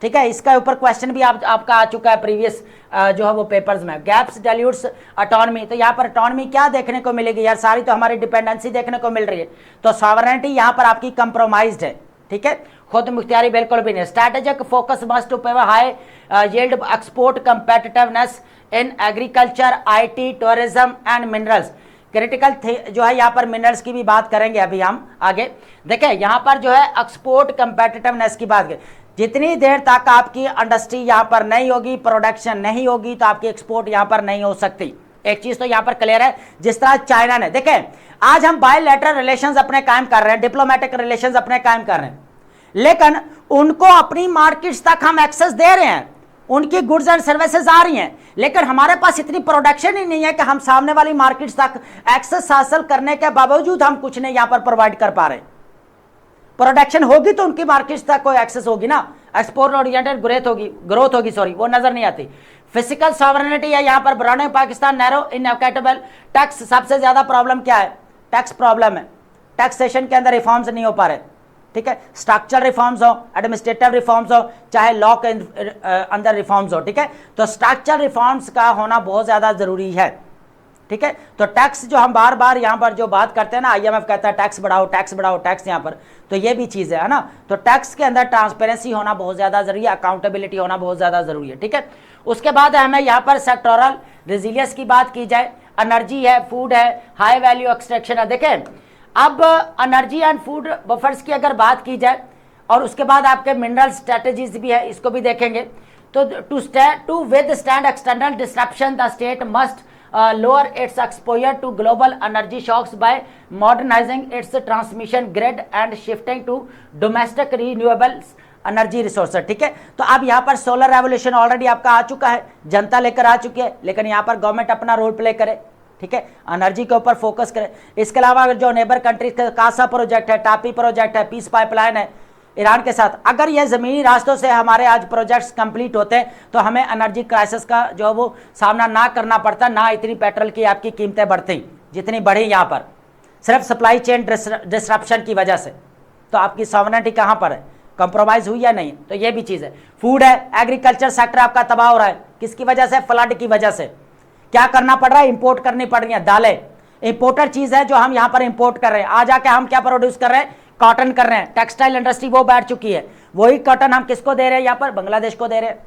ठीक है, इसका ऊपर क्वेश्चन भी आपका आ चुका है प्रीवियस जो है वो पेपर्स में। गैप्स डाइल्यूट्स ऑटोनॉमी, तो यहाँ पर ऑटोनॉमी क्या देखने को मिलेगी यार, सारी तो हमारी डिपेंडेंसी देखने को मिल रही है। तो सॉवरेनिटी यहाँ पर आपकी कंप्रोमाइज्ड है, ठीक है, खुद मुख्तियारी बिल्कुल भी नहीं। Strategic focus must to favour high yield export competitiveness in agriculture, IT, tourism and minerals. Critical जो है यहाँ पर मिनरल्स की भी बात करेंगे अभी हम आगे। देखिए यहाँ पर जो है एक्सपोर्ट कंपेटिटिवनेस की बात करें, जितनी देर तक आपकी इंडस्ट्री यहाँ पर नहीं होगी, प्रोडक्शन नहीं होगी, तो आपकी एक्सपोर्ट यहाँ पर नहीं हो सकती। एक चीज तो यहाँ पर क्लियर है, जिस तरह चाइना ने, देखें आज हम बायलैटरल रिलेशंस अपने कायम कर रहे हैं, डिप्लोमेटिक रिलेशंस अपने कायम कर रहे हैं, लेकिन उनको अपनी मार्केट्स तक हम एक्सेस दे रहे हैं, उनकी गुड्स एंड सर्विसेज आ रही हैं, लेकिन हमारे पास इतनी प्रोडक्शन ही नहीं है कि हम सामने वाली मार्केट्स तक एक्सेस हासिल करने के बावजूद हम कुछ नहीं यहाँ पर प्रोवाइड कर पा रहे। प्रोडक्शन होगी तो उनकी मार्केट्स तक कोई एक्सेस होगी ना, एक्सपोर्ट ओरिएंटेड ग्रोथ होगी सॉरी, वो नजर नहीं आती। फिजिकल सॉवरेनिटी है यहाँ पर ब्राउनिंग पाकिस्तान नैरो इनएकेटेबल। टैक्स, सबसे ज्यादा प्रॉब्लम क्या है, टैक्स प्रॉब्लम है, टैक्सेशन के अंदर रिफॉर्म्स नहीं हो पा रहे, ठीक है, स्ट्रक्चरल रिफॉर्म्स हो, एडमिनिस्ट्रेटिव रिफॉर्म्स हो, चाहे लॉ के अंदर रिफॉर्म्स हो, ठीक है, तो स्ट्रक्चरल रिफॉर्म्स का होना बहुत ज्यादा जरूरी है, ठीक है। तो टैक्स जो हम बार बार यहाँ पर जो बात करते हैं ना, आईएमएफ कहता है टैक्स बढ़ाओ टैक्स बढ़ाओ टैक्स, यहाँ पर तो ये भी चीज़ है ना। तो टैक्स के अंदर ट्रांसपेरेंसी होना बहुत ज़्यादा जरूरी है, अकाउंटेबिलिटी होना बहुत ज़्यादा जरूरी है, ठीक है। उसके बाद हमें यहाँ पर सेक्टोरल रेजिलियंस की बात की जाए, एनर्जी है, फूड है, हाई वैल्यू एक्सट्रैक्शन है। देखें अब एनर्जी एंड फूड बफर्स की अगर बात की जाए, और उसके बाद आपके मिनरल स्ट्रेटेजीज भी है, इसको भी देखेंगे। तो to withstand external disruption the state must lower its exposure to global energy shocks by modernizing its transmission grid and shifting to domestic renewable energy resources, ठीक है। तो अब यहाँ पर सोलर रेवोल्यूशन ऑलरेडी आपका आ चुका है, जनता लेकर आ चुकी है, लेकिन यहाँ पर गवर्नमेंट अपना रोल प्ले करे, ठीक है, एनर्जी के ऊपर फोकस करे। इसके अलावा जो नेबर कंट्रीज का कासा प्रोजेक्ट है, टापी प्रोजेक्ट है, पीस पाइपलाइन है ईरान के साथ, अगर ये ज़मीनी रास्तों से हमारे आज प्रोजेक्ट्स कंप्लीट होते हैं तो हमें एनर्जी क्राइसिस का जो वो सामना ना करना पड़ता, ना इतनी पेट्रोल की आपकी कीमतें बढ़ती जितनी बढ़ी यहाँ पर, सिर्फ सप्लाई चेन डिस्ट्रप्शन की वजह से। तो आपकी सॉवरेनिटी कहाँ पर है, कंप्रोमाइज़ हुई या नहीं, तो ये भी चीज़ है। फूड है, एग्रीकल्चर सेक्टर आपका तबाह हो रहा है, किसकी वजह से, फ्लड की वजह से। क्या करना पड़ रहा है, इंपोर्ट करनी पड़ रही है दालें, इंपोर्टेड चीज़ है जो हम यहाँ पर इंपोर्ट कर रहे हैं। आज आके हम क्या प्रोड्यूस कर रहे हैं, कॉटन कर रहे हैं, टेक्सटाइल इंडस्ट्री वो बैठ चुकी है, वही कॉटन हम किसको दे रहे हैं, यहाँ पर बांग्लादेश को दे रहे हैं,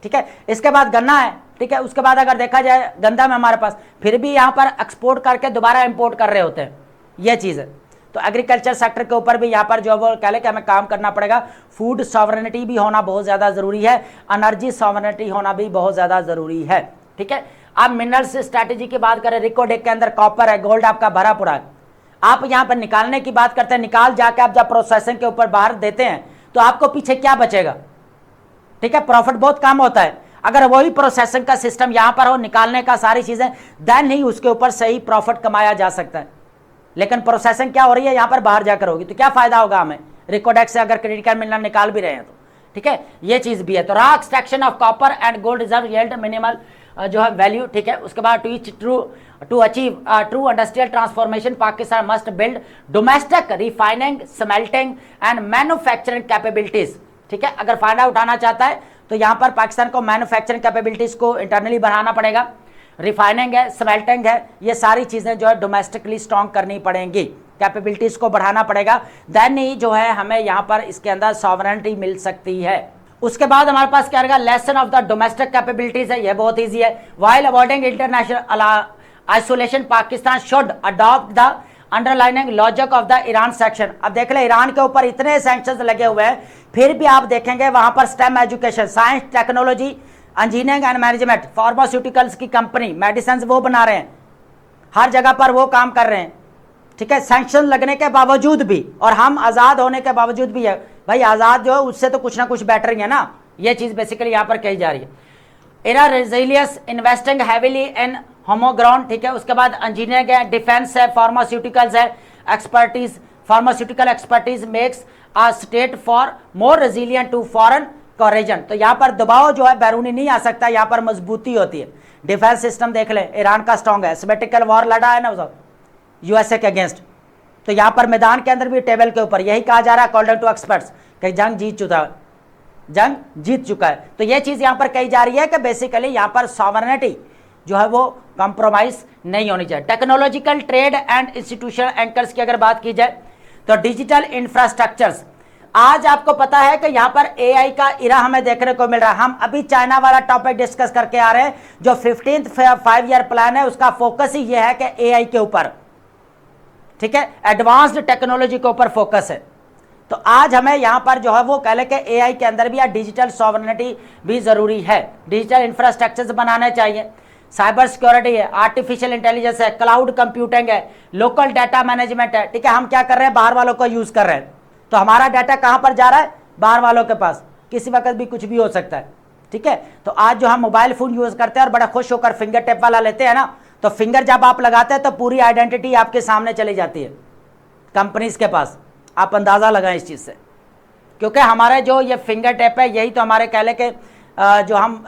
ठीक है। इसके बाद गन्ना है, ठीक है, उसके बाद अगर देखा जाए गंदा में हमारे पास, फिर भी यहाँ पर एक्सपोर्ट करके दोबारा इंपोर्ट कर रहे होते हैं, ये चीज़ है। तो एग्रीकल्चर सेक्टर के ऊपर भी यहाँ पर जो वो कह लें कि हमें काम करना पड़ेगा। फूड सॉवरेनिटी भी होना बहुत ज़्यादा ज़रूरी है, एनर्जी सॉवरेनिटी होना भी बहुत ज़्यादा ज़रूरी है, ठीक है। अब मिनरल्स स्ट्रैटेजी की बात करें, रिकोडेक के अंदर कॉपर है, गोल्ड आपका भरा पड़ा है, आप यहाँ पर निकालने की बात करते हैं, निकाल जाके आप जब प्रोसेसिंग के ऊपर बाहर देते हैं तो आपको पीछे क्या बचेगा, ठीक है, प्रॉफिट बहुत कम होता है। अगर वही प्रोसेसिंग का सिस्टम यहाँ पर हो, निकालने का सारी चीज़ें, देन ही उसके ऊपर सही प्रॉफिट कमाया जा सकता है। लेकिन प्रोसेसिंग क्या हो रही है, यहाँ पर बाहर जाकर होगी, तो क्या फायदा होगा हमें रिकोडेक्स से अगर क्रिटिकल मिनरल निकाल भी रहे हैं तो, ठीक है, ये चीज़ भी है। तो raw extraction of copper and gold reserve yield minimal जो है वैल्यू, ठीक है। उसके बाद to achieve true industrial transformation Pakistan must build domestic refining, smelting and manufacturing capabilities, ठीक है। अगर फायदा उठाना चाहता है तो यहाँ पर पाकिस्तान को मैन्युफैक्चरिंग कैपेबिलिटीज को इंटरनली बढ़ाना पड़ेगा, रिफाइनिंग है, स्मेल्टिंग है, ये सारी चीज़ें जो है डोमेस्टिकली स्ट्रॉन्ग करनी पड़ेंगी, कैपेबिलिटीज को बढ़ाना पड़ेगा, देन ही जो है हमें यहाँ पर इसके अंदर सॉवरेनिटी मिल सकती है। उसके बाद हमारे पास क्या रहेगा, lesson of the domestic capabilities है, ये बहुत ईजी है। While avoiding international isolation Pakistan should adopt the underlining logic of the Iran section. अब देख ले, ईरान के ऊपर इतने सैंक्शंस लगे हुए हैं, फिर भी आप देखेंगे वहां पर stem education, science, technology, engineering and management, pharmaceuticals की कंपनी, मेडिसिन वो बना रहे हैं, हर जगह पर वो काम कर रहे हैं, ठीक है, सैंक्शन लगने के बावजूद भी, और हम आज़ाद होने के बावजूद भी है भाई, आज़ाद जो है उससे तो कुछ ना कुछ बेटर ही है ना, ये चीज़ बेसिकली यहाँ पर कही जा रही है। इरा रेजिलियंस, इन्वेस्टिंग हैविली इन होमोग्राउंड, ठीक है। उसके बाद इंजीनियरिंग है, डिफेंस है, फार्मास्यूटिकल्स है, expertise, pharmaceutical expertise makes a state for more resilient to foreign coercion. तो यहाँ पर दबाव जो है बैरूनी नहीं आ सकता, यहाँ पर मजबूती होती है। डिफेंस सिस्टम देख ले, ईरान का स्ट्रॉन्ग है, सिमेट्रिकल वॉर लड़ा है ना यूएसए के अगेंस्ट, तो यहाँ पर मैदान के अंदर भी टेबल के ऊपर यही कहा जा रहा है अकॉर्डिंग टू एक्सपर्ट्स कि जंग जीत चुका है, जंग जीत चुका है। तो ये चीज यहां पर कही जा रही है कि बेसिकली यहां पर सॉवरेनिटी जो है वो कंप्रोमाइज नहीं होनी चाहिए। Technological, trade and institutional anchors की अगर बात की जाए तो डिजिटल इंफ्रास्ट्रक्चर्स, आज आपको पता है कि यहां पर एआई का इरा हमें देखने को मिल रहा है। हम अभी चाइना वाला टॉपिक डिस्कस करके आ रहे हैं, जो 15th 5 ईयर प्लान है उसका फोकस ही यह है कि एआई के ऊपर, ठीक है, एडवांस्ड टेक्नोलॉजी के ऊपर फोकस है। तो आज हमें यहां पर जो है वो कह ले कि एआई के अंदर भी डिजिटल सॉवरेनिटी भी जरूरी है, डिजिटल इंफ्रास्ट्रक्चर्स बनाने चाहिए, साइबर सिक्योरिटी है, आर्टिफिशियल इंटेलिजेंस है, क्लाउड कंप्यूटिंग है, लोकल डाटा मैनेजमेंट है, ठीक है। हम क्या कर रहे हैं, बाहर वालों को यूज कर रहे हैं, तो हमारा डाटा कहां पर जा रहा है, बाहर वालों के पास, किसी वक्त भी कुछ भी हो सकता है, ठीक है। तो आज जो हम मोबाइल फोन यूज करते हैं और बड़ा खुश होकर फिंगर टिप वाला लेते हैं ना, तो फिंगर जब आप लगाते हैं तो पूरी आइडेंटिटी आपके सामने चली जाती है कंपनीज के पास। आप अंदाजा लगाएं इस चीज से, क्योंकि हमारे जो ये फिंगर टिप है यही तो हमारे कह ले के जो हम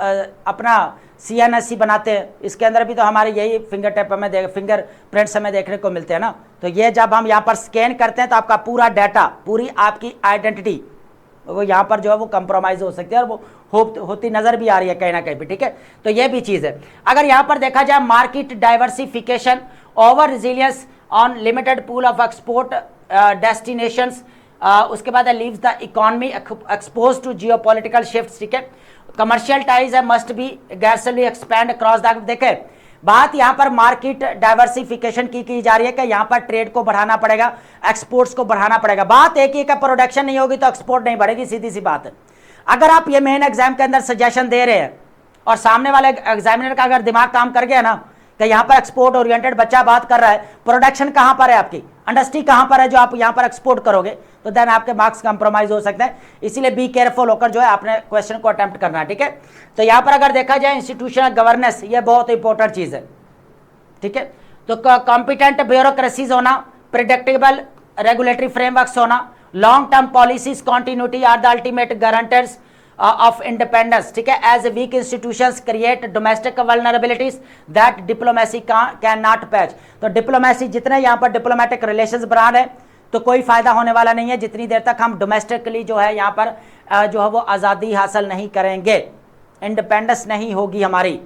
अपना CNSC बनाते हैं, इसके अंदर भी तो हमारे यही फिंगर टिप हमें फिंगर प्रिंट्स हमें देखने को मिलते हैं ना। तो ये जब हम यहाँ पर स्कैन करते हैं तो आपका पूरा डाटा, पूरी आपकी आइडेंटिटी वो यहाँ पर जो है वो कंप्रोमाइज हो सकती है, और वो होती नजर भी आ रही है कहीं ना कहीं भी, ठीक है। तो ये भी चीज है। अगर यहाँ पर देखा जाए market diversification, over resilience on limited pool of export destinations, उसके बाद leaves the economy expose to geopolitical shifts, ठीक है। कमर्शियल टाइज है must be gradually expand across the, देखे बात यहाँ पर मार्केट डाइवर्सिफिकेशन की जा रही है कि यहाँ पर ट्रेड को बढ़ाना पड़ेगा, एक्सपोर्ट्स को बढ़ाना पड़ेगा। बात एक ही का प्रोडक्शन नहीं होगी तो एक्सपोर्ट नहीं बढ़ेगी, सीधी सी बात है। अगर आप ये मेन एग्जाम के अंदर सजेशन दे रहे हैं और सामने वाले एग्जामिनर का अगर दिमाग काम कर गया ना कि यहाँ पर एक्सपोर्ट ओरिएंटेड बच्चा बात कर रहा है, प्रोडक्शन कहाँ पर है, आपकी इंडस्ट्री कहाँ पर है जो आप यहाँ पर एक्सपोर्ट करोगे, तो देन आपके मार्क्स कंप्रोमाइज हो सकते हैं। इसीलिए बी केयरफुल होकर जो है आपने क्वेश्चन को अटेम्प्ट करना है, ठीक है। तो यहाँ पर अगर देखा जाए इंस्टीट्यूशनल गवर्नेंस, ये बहुत इंपॉर्टेंट चीज है, ठीक है। तो कॉम्पिटेंट ब्यूरोक्रेसीज होना, प्रिडिक्टेबल रेगुलेटरी फ्रेमवर्क्स होना, long term policies continuity are the ultimate guarantors of independence, ठीक है। as weak institutions create domestic vulnerabilities that diplomacy cannot patch, तो डिप्लोमेसी जितने यहाँ पर डिप्लोमेटिक रिलेशंस बना रहे तो कोई फायदा होने वाला नहीं है जितनी देर तक हम डोमेस्टिकली जो है यहाँ पर जो है वो आज़ादी हासिल नहीं करेंगे, इंडिपेंडेंस नहीं होगी हमारी।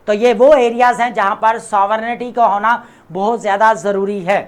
तो ये वो एरियाज हैं जहाँ पर सॉवरेनिटी का होना बहुत ज़्यादा ज़रूरी है,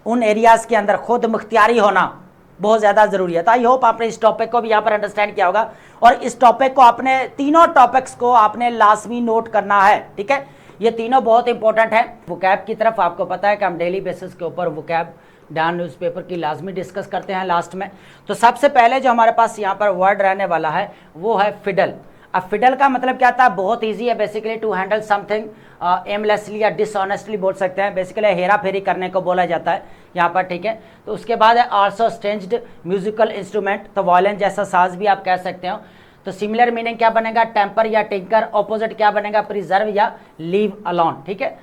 उन एरियाज के अंदर खुद मुख्तियारी होना बहुत ज़्यादा ज़रूरी है। तो आई होप आपने इस टॉपिक को भी यहाँ पर अंडरस्टैंड किया होगा, और इस टॉपिक को आपने, तीनों टॉपिक्स को आपने लाजमी नोट करना है, ठीक है। ये तीनों बहुत इंपॉर्टेंट है। वोकैब की तरफ आपको पता है कि हम डेली बेसिस के ऊपर वोकैब डॉन न्यूज़पेपर की लाजमी डिस्कस करते हैं लास्ट में। तो सबसे पहले जो हमारे पास यहाँ पर वर्ड रहने वाला है वो है फिडल। अब फिडल का मतलब क्या था, बहुत ईजी है, basically to handle something aimlessly या डिसऑनेस्टली बोल सकते हैं, बेसिकली हेरा फेरी करने को बोला जाता है यहाँ पर, ठीक है। तो उसके बाद है आल्सो स्ट्रेंज्ड म्यूजिकल इंस्ट्रूमेंट, तो वायलिन जैसा साज भी आप कह सकते हो। तो सिमिलर मीनिंग क्या बनेगा, टेम्पर या टिंकर, ऑपोजिट क्या बनेगा, प्रिजर्व या लीव अलोन, ठीक है।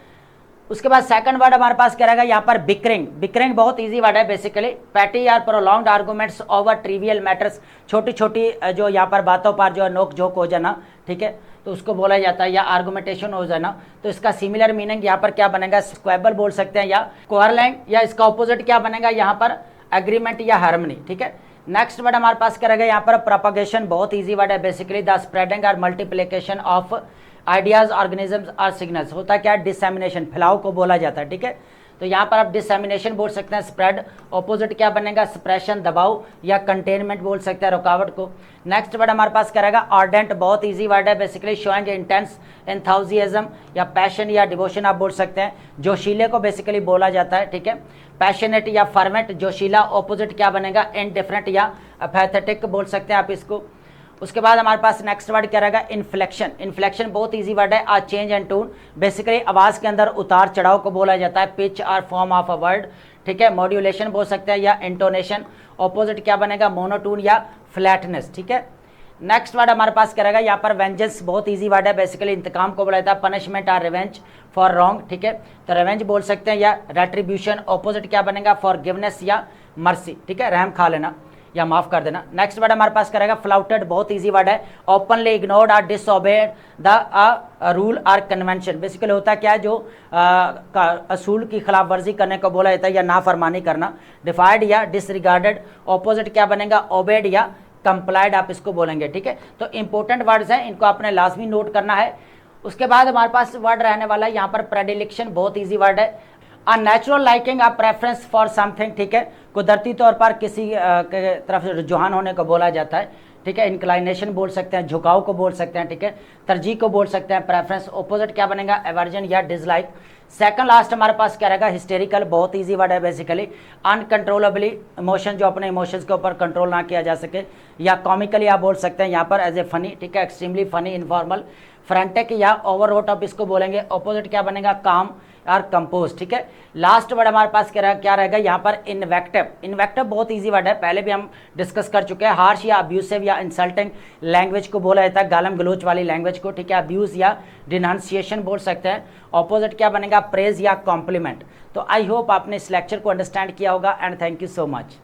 उसके बाद सेकंड वर्ड हमारे पास क्या रहेगा यहाँ पर, बिकरिंग। बिकरिंग बहुत इजी वर्ड है, basically petty or prolonged arguments over trivial matters, छोटी छोटी जो यहाँ पर बातों पर जो नोक झोंक हो जाना, ठीक है, तो उसको बोला जाता है, या आर्गुमेंटेशन हो जाना। तो इसका सिमिलर मीनिंग यहाँ पर क्या बनेगा, स्क्वेबल बोल सकते हैं या क्वारलिंग, या इसका ऑपोजिट क्या बनेगा यहाँ पर, एग्रीमेंट या हार्मनी, ठीक है। नेक्स्ट वर्ड हमारे पास क्या रहेगा यहाँ पर, प्रोपगेशन। बहुत इजी वर्ड है, बेसिकली द स्प्रेडिंग और मल्टीप्लिकेशन ऑफ आइडियाज ऑर्गेनिजम्स और सिग्नल्स। होता क्या है, डिसएमिनेशन, फैलाव को बोला जाता है, ठीक है। तो यहाँ पर आप डिसएमिनेशन बोल सकते हैं, स्प्रेड। ऑपोजिट क्या बनेगा, सप्रेशन, दबाव, या कंटेनमेंट बोल सकते हैं, रुकावट को। नेक्स्ट वर्ड हमारे पास क्या रहेगा, आर्डेंट। बहुत इजी वर्ड है, बेसिकली शोइंग इंटेंस एंथुसियाज्म या पैशन या डिवोशन आप बोल सकते हैं। जोशीले को बेसिकली बोला जाता है, ठीक है। पैशनेट या फर्मेंट, जोशीला। ऑपोजिट क्या बनेगा, इनडिफरेंट या एपैथेटिक बोल सकते हैं आप इसको। उसके बाद हमारे पास नेक्स्ट वर्ड क्या रहेगा, इन्फ्लेक्शन। इन्फ्लेक्शन बहुत इजी वर्ड है, आ चेंज एंड टोन, बेसिकली आवाज़ के अंदर उतार चढ़ाव को बोला जाता है, पिच और फॉर्म ऑफ अ वर्ड, ठीक है। मॉड्यूलेशन बोल सकते हैं या इंटोनेशन। ऑपोजिट क्या बनेगा, मोनोटोन या फ्लैटनेस, ठीक है। नेक्स्ट वर्ड हमारे पास क्या रहेगा यहाँ पर, वेंजेंस। बहुत इजी वर्ड है, बेसिकली इंतकाम को बोला जाता है, पनिशमेंट और रिवेंज फॉर रॉन्ग, ठीक है। तो रिवेंज बोल सकते हैं या रेट्रीब्यूशन। ऑपोजिट क्या बनेगा, फॉरगिवनेस या मर्सी, ठीक है, रहम खा लेना या माफ कर देना। नेक्स्ट वर्ड हमारे पास करेगा, फ्लाउटेड। बहुत इजी वर्ड है, ओपनली इग्नोर्ड और डिसओबेड द रूल और कन्वेंशन। बेसिकली होता क्या है, जो असूल की खिलाफ वर्जी करने को बोला जाता है या नाफरमानी करना। डिफाइड या डिसरिगार्डेड। ऑपोजिट क्या बनेगा, ओबेड या कंप्लाइड आप इसको बोलेंगे, ठीक है। तो इंपॉर्टेंट वर्ड्स हैं, इनको आपने लाजमी नोट करना है। उसके बाद हमारे पास वर्ड रहने वाला है यहाँ पर प्रेडिलेक्शन, बहुत ईजी वर्ड है। A natural liking, a preference for something, ठीक है। कुदरती तौर पर किसी के तरफ रुझान होने को बोला जाता है, ठीक है। इंक्लाइनेशन बोल सकते हैं, झुकाव को बोल सकते हैं, ठीक है। तरजीह को बोल सकते हैं प्रेफरेंस। ऑपोजिट क्या बनेगा, एवर्जन या डिसलाइक। सेकंड लास्ट हमारे पास क्या रहेगा, हिस्टेरिकल, बहुत इजी वर्ड है बेसिकली। अनकंट्रोलेबली इमोशन, जो अपने इमोशंस के ऊपर कंट्रोल ना किया जा सके, या कॉमिकली आप बोल सकते हैं यहाँ पर एज ए फनी, ठीक है। एक्सट्रीमली फनी, इनफॉर्मल, फ्रंटिक या ओवररोट आप इसको बोलेंगे। ऑपोजिट क्या बनेगा, काम और कंपोज, ठीक है। लास्ट वर्ड हमारे पास क्या रहेगा यहाँ पर, इन्वेक्टिव। इन्वेक्टिव बहुत इजी वर्ड है, पहले भी हम डिस्कस कर चुके हैं। हार्श या अब्यूसिव या इंसल्टिंग लैंग्वेज को बोला जाता है, गालम गलोच वाली लैंग्वेज को, ठीक है। अब्यूज या डिनाउंसिएशन बोल सकते हैं। ऑपोजिट क्या बनेगा, प्रेज या कॉम्प्लीमेंट। तो आई होप आपने इस लेक्चर को अंडरस्टैंड किया होगा and thank you so much.